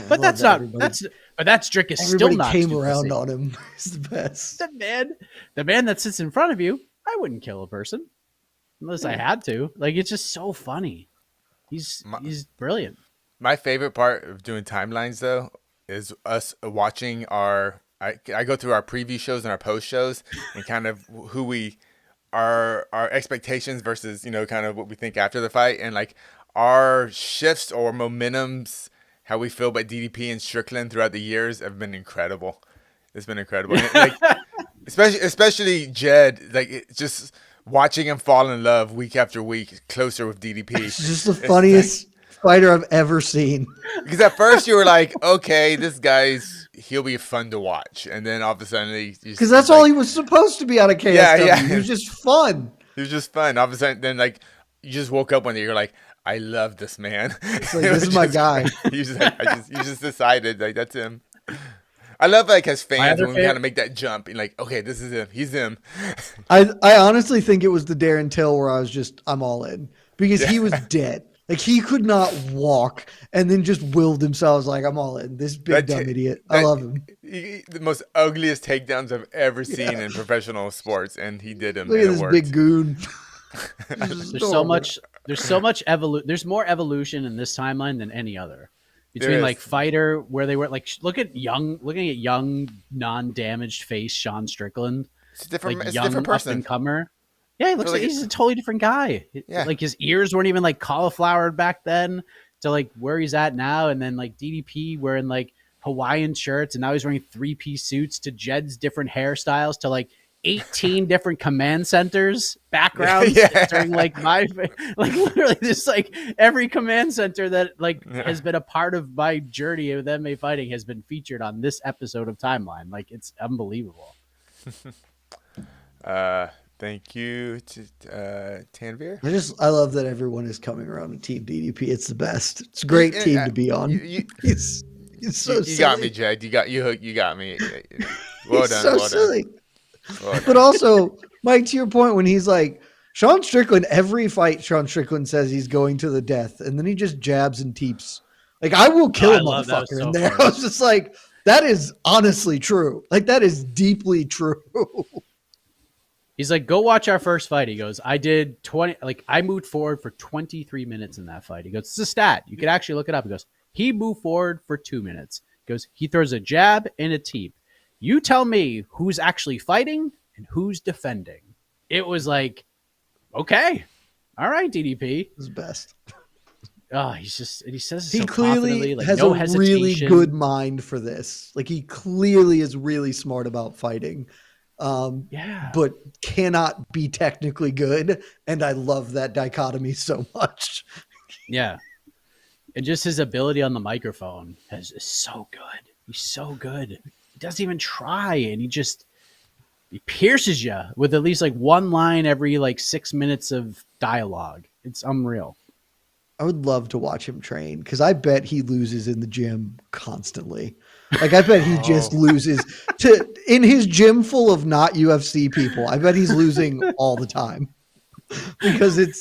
But that's Dricus still not came around on him. He's the best. The man that sits in front of you, I wouldn't kill a person unless I had to. Like, it's just so funny. He's brilliant. My favorite part of doing timelines though is us watching I go through our preview shows and our post shows and kind of who we our expectations versus, you know, kind of what we think after the fight, and like our shifts or momentums, how we feel about DDP and Strickland throughout the years have been incredible. It's been incredible. Like, especially Jed, like just watching him fall in love week after week, closer with DDP. It's just the funniest fighter I've ever seen. Because at first you were like, okay, he'll be fun to watch, and then all of a sudden because that's all he was supposed to be out of KSW. Yeah. He was just fun. He was just fun. All of a sudden, then like you just woke up one day, you're like, I love this man. It's like, this is my guy. You just decided like that's him. I love like as fans when we kind of make that jump and like, okay, this is him. He's him. I honestly think it was the Darren Till where I'm all in because he was dead. Like he could not walk and then just willed himself. I was like, I'm all in. This big dumb idiot. I love him. The most ugliest takedowns I've ever seen in professional sports, and he did them. Look at this big goon. There's so much there's more evolution in this timeline than any other. Between like fighter, where they were like, looking at young, non-damaged face Sean Strickland. It's a different, like it's a different person. Up-and-comer. Yeah, he looks like he's a totally different guy. Yeah. Like his ears weren't even like cauliflowered back then to like where he's at now. And then like DDP wearing like Hawaiian shirts, and now he's wearing 3-piece suits to Jed's different hairstyles to like 18 different command centers backgrounds during like literally just like every command center that like has been a part of my journey with MMA fighting has been featured on this episode of Timeline. Like, it's unbelievable. Thank you to Tanvir. I love that everyone is coming around to Team DDP. It's the best. It's a great team to be on. It's so you silly. got me, Jed. You got me. Well done. So well silly. Done. Well done. But also, Mike, to your point, when he's like, Sean Strickland, every fight Sean Strickland says he's going to the death, and then he just jabs and teeps. Like, I will kill a motherfucker in there. I was just like, that is honestly true. Like, that is deeply true. He's like, go watch our first fight. He goes, I did 20, like I moved forward for 23 minutes in that fight. He goes, it's a stat. You could actually look it up. He goes, he moved forward for 2 minutes. He goes, he throws a jab and a teep. You tell me who's actually fighting and who's defending. It was like, okay. All right, DDP. It's best. Oh, he says it he so clearly like, has no a hesitation. really good mind for this. Like, he clearly is really smart about fighting. But cannot be technically good. And I love that dichotomy so much. Yeah. And just his ability on the microphone is so good. He's so good. He doesn't even try. And he pierces you with at least like one line every like 6 minutes of dialogue. It's unreal. I would love to watch him train because I bet he loses in the gym constantly. Like, I bet he just loses in his gym full of not UFC people. I bet he's losing all the time. because it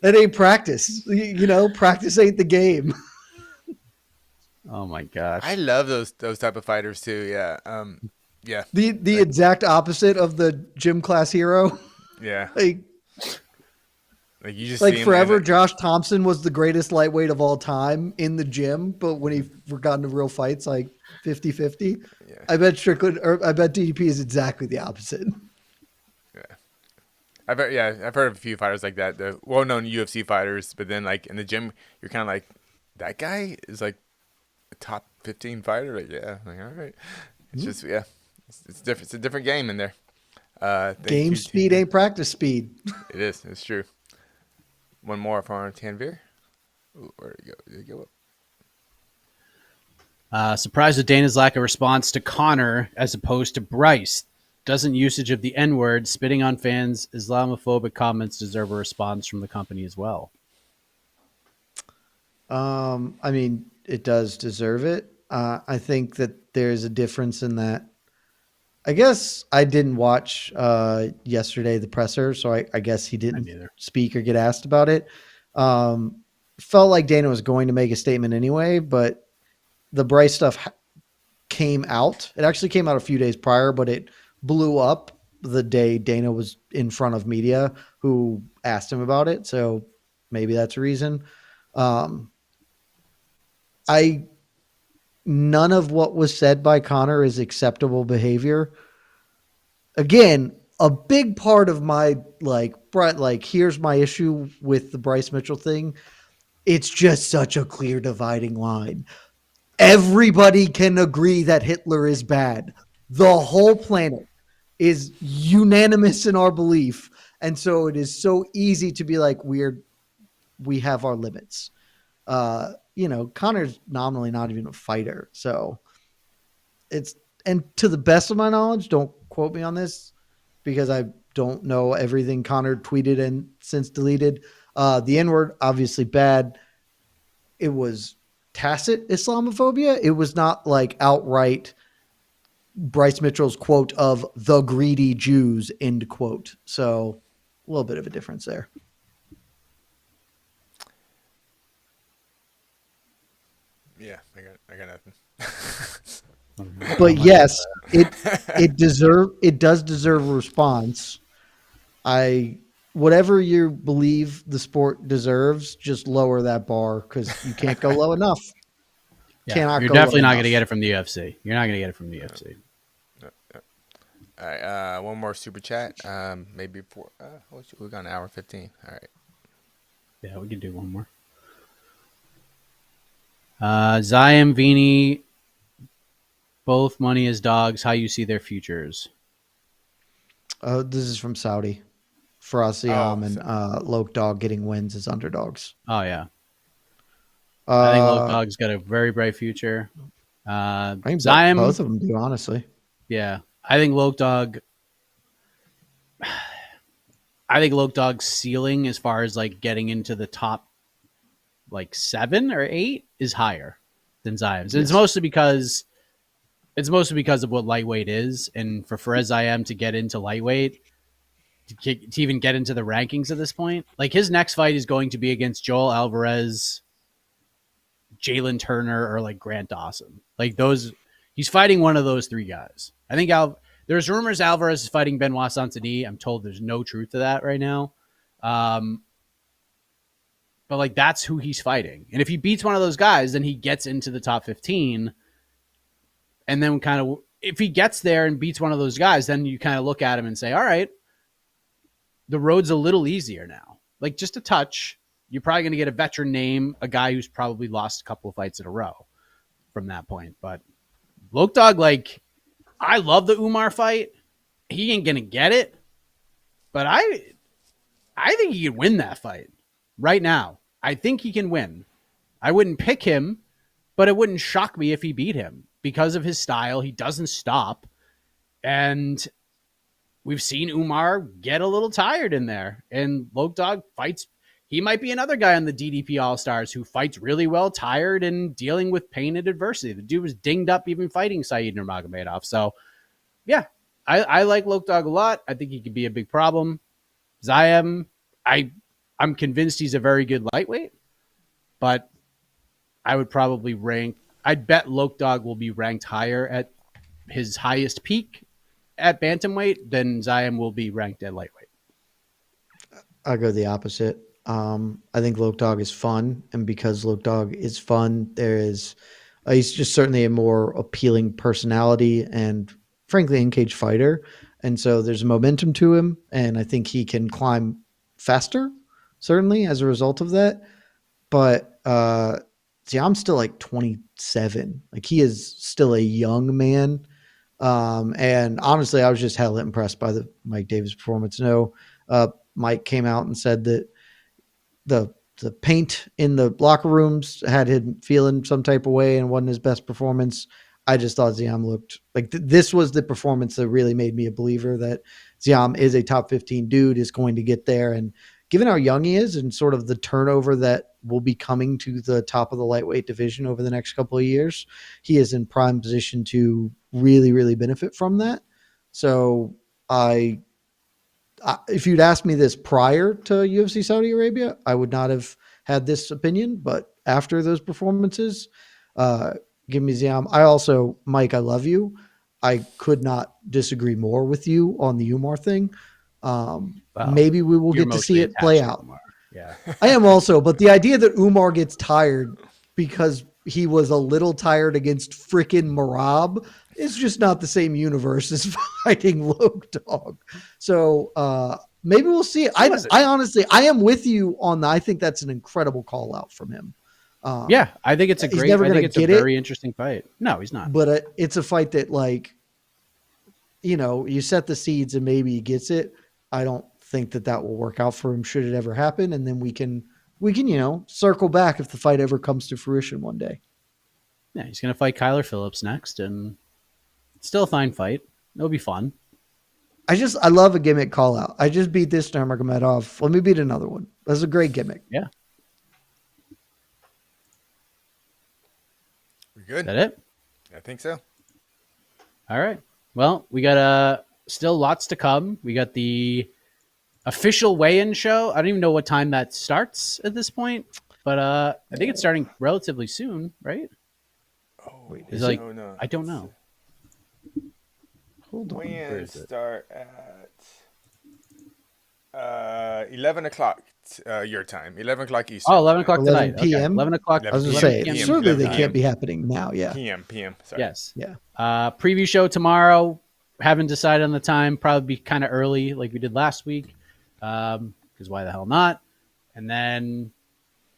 ain't practice. You know, practice ain't the game. Oh my gosh. I love those type of fighters too. Yeah. Yeah. The exact opposite of the gym class hero. Yeah. Like you just like see him forever, Josh Thompson was the greatest lightweight of all time in the gym, but when he got into real fights, like 50-50. Yeah. I bet Strickland, or I bet DDP is exactly the opposite. Yeah. I've heard of a few fighters like that. The well-known UFC fighters, but then like in the gym, you're kind of like, that guy is like a top 15 fighter. Like, yeah, like all right. It's just it's different. It's a different game in there. Game speed ain't practice speed. It is. It's true. One more for Tanvir. Ooh, where did it go? Did it go up? Surprised at Dana's lack of response to Conor as opposed to Bryce. Doesn't usage of the N-word, spitting on fans, Islamophobic comments deserve a response from the company as well? I mean, it does deserve it. I think that there's a difference in that. I guess I didn't watch yesterday the presser, so I guess he didn't speak or get asked about it. Felt like Dana was going to make a statement anyway, but the Bryce stuff came out. It actually came out a few days prior, but it blew up the day Dana was in front of media who asked him about it. So maybe that's a reason. None of what was said by Conor is acceptable behavior. Again, a big part of my here's my issue with the Bryce Mitchell thing. It's just such a clear dividing line. Everybody can agree that Hitler is bad. The whole planet is unanimous in our belief. And so it is so easy to be like, we have our limits. Conor's nominally not even a fighter. So and to the best of my knowledge, don't quote me on this because I don't know everything Conor tweeted and since deleted. The N-word, obviously bad. It was tacit Islamophobia. It was not like outright Bryce Mitchell's quote of the greedy Jews, end quote. So a little bit of a difference there. Yeah, I got nothing. But yes, it does deserve a response. Whatever you believe the sport deserves, just lower that bar because you can't go low enough. Yeah, you're definitely not going to get it from the UFC. You're not going to get it from the UFC. All right, one more super chat. Maybe for we got an hour 15. All right. Yeah, we can do one more. Ziam, Vini, both money as dogs. How you see their futures? This is from Saudi. Farasiam and Loke Dog getting wins as underdogs. Oh, yeah. I think Loke Dog's got a very bright future. I think Ziam, both of them do, honestly. Yeah. I think Loke Dog's ceiling as far as like getting into the top like 7 or 8 is higher than Ziam's. And it's mostly because of what lightweight is. And for Ziam to get into lightweight, to even get into the rankings at this point, like his next fight is going to be against Joel Alvarez, Jalen Turner, or like Grant Dawson. Like those, he's fighting one of those 3 guys. I think there's rumors Alvarez is fighting Benoit Saint-Denis. I'm told there's no truth to that right now. But like that's who he's fighting. And if he beats one of those guys, then he gets into the top 15. And then kind of, if he gets there and beats one of those guys, then you kind of look at him and say, all right, the road's a little easier now. Like just a touch. You're probably going to get a veteran name, a guy who's probably lost a couple of fights in a row from that point. But Loke Dog, like, I love the Umar fight. He ain't going to get it. But I think he can win that fight right now. I think he can win. I wouldn't pick him, but it wouldn't shock me if he beat him because of his style. He doesn't stop. And we've seen Umar get a little tired in there. And Loke Dog fights. He might be another guy on the DDP All-Stars who fights really well, tired, and dealing with pain and adversity. The dude was dinged up even fighting Said Nurmagomedov. So, yeah, I like Loke Dog a lot. I think he could be a big problem. Ziam, I'm convinced he's a very good lightweight, but I would probably I'd bet Lokdog will be ranked higher at his highest peak at bantamweight than Zayam will be ranked at lightweight. I'll go the opposite. I think Lokdog is fun, and because Lokdog is fun, he's just certainly a more appealing personality and frankly in-cage fighter. And so there's momentum to him, and I think he can climb faster, certainly as a result of that. But I'm still like 27. Like, he is still a young man. And honestly, I was just hella impressed by the Mike Davis performance. Mike came out and said that the paint in the locker rooms had him feeling some type of way and wasn't his best performance. I just thought Ziam looked like this was the performance that really made me a believer that Ziam is a top 15 dude, is going to get there. And given how young he is and sort of the turnover that will be coming to the top of the lightweight division over the next couple of years, he is in prime position to really, really benefit from that. So if you'd asked me this prior to UFC Saudi Arabia, I would not have had this opinion. But after those performances, give me Ziam. Mike, I love you. I could not disagree more with you on the Umar thing. Maybe we will get to see it play out. Umar. Yeah, I am also, but the idea that Umar gets tired because he was a little tired against freaking Marab is just not the same universe as fighting Lokdog. So maybe we'll see it. I honestly, I am with you on that. I think that's an incredible call out from him. Yeah, I think it's a great. I think it's a very interesting fight. No, he's not. But it's a fight that, like, you set the seeds and maybe he gets it. I don't think that will work out for him should it ever happen, and then we can circle back if the fight ever comes to fruition one day. Yeah, he's gonna fight Kyler Phillips next, and it's still a fine fight. It'll be fun. I love a gimmick call out. I just beat this Nurmagomedov. Let me beat another one. That's a great gimmick. Yeah. We good? Is that it? I think so. All right. Well, we got still lots to come. We got the official weigh-in show. I don't even know what time that starts at this point, but I think it's starting relatively soon, right? Oh, wait. No. I don't know. Hold on. We start at 11 o'clock your time. 11 o'clock Eastern. Oh, 11 o'clock 11 tonight. p.m.? Okay. 11 o'clock. I was going to say, PM. certainly they 11 can't be happening now. Yeah. PM. Sorry. Yes. Yeah. Preview show tomorrow. Haven't decided on the time. Probably be kind of early like we did last week. Because why the hell not? And then,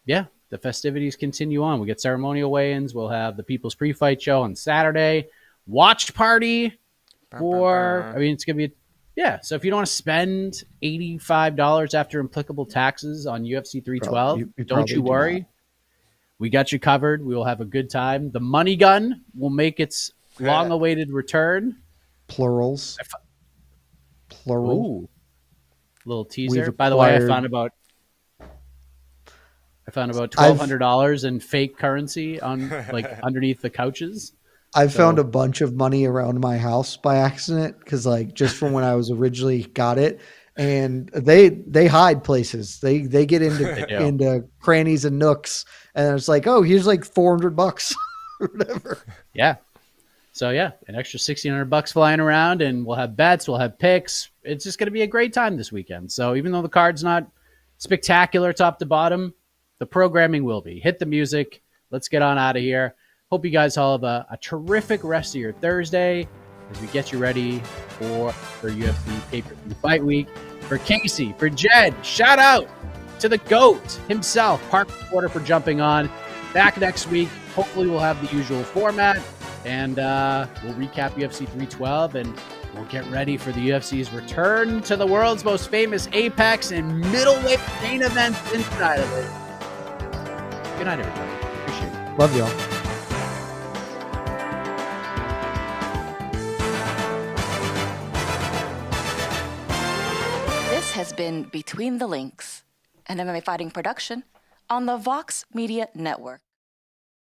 yeah, the festivities continue on. We get ceremonial weigh-ins. We'll have the People's Pre-Fight Show on Saturday. Watch party. It's going to be, so if you don't want to spend $85 after applicable taxes on UFC 312, don't you worry. We got you covered. We will have a good time. The Money Gun will make its long-awaited return. Plurals. Plural. Ooh. Little teaser. By the way, I found about $1,200 in fake currency on underneath the couches. I found a bunch of money around my house by accident because, just from when I was originally got it, and they hide places. They get into crannies and nooks, and it's like, oh, here's like $400 or whatever. Yeah. So an extra $1,600 flying around, and we'll have bets, we'll have picks. It's just going to be a great time this weekend. So even though the card's not spectacular top to bottom, the programming will be. Hit the music. Let's get on out of here. Hope you guys all have a terrific rest of your Thursday as we get you ready for UFC pay-per-view fight week. For Casey, for Jed, shout out to the GOAT himself, Park Porter, for jumping on. Back next week. Hopefully we'll have the usual format, and we'll recap UFC 312, and we'll get ready for the UFC's return to the world's most famous Apex and middleweight main events inside of it. Good night, everybody. Appreciate it. Love y'all. This has been Between the Links, an MMA fighting production on the Vox Media Network.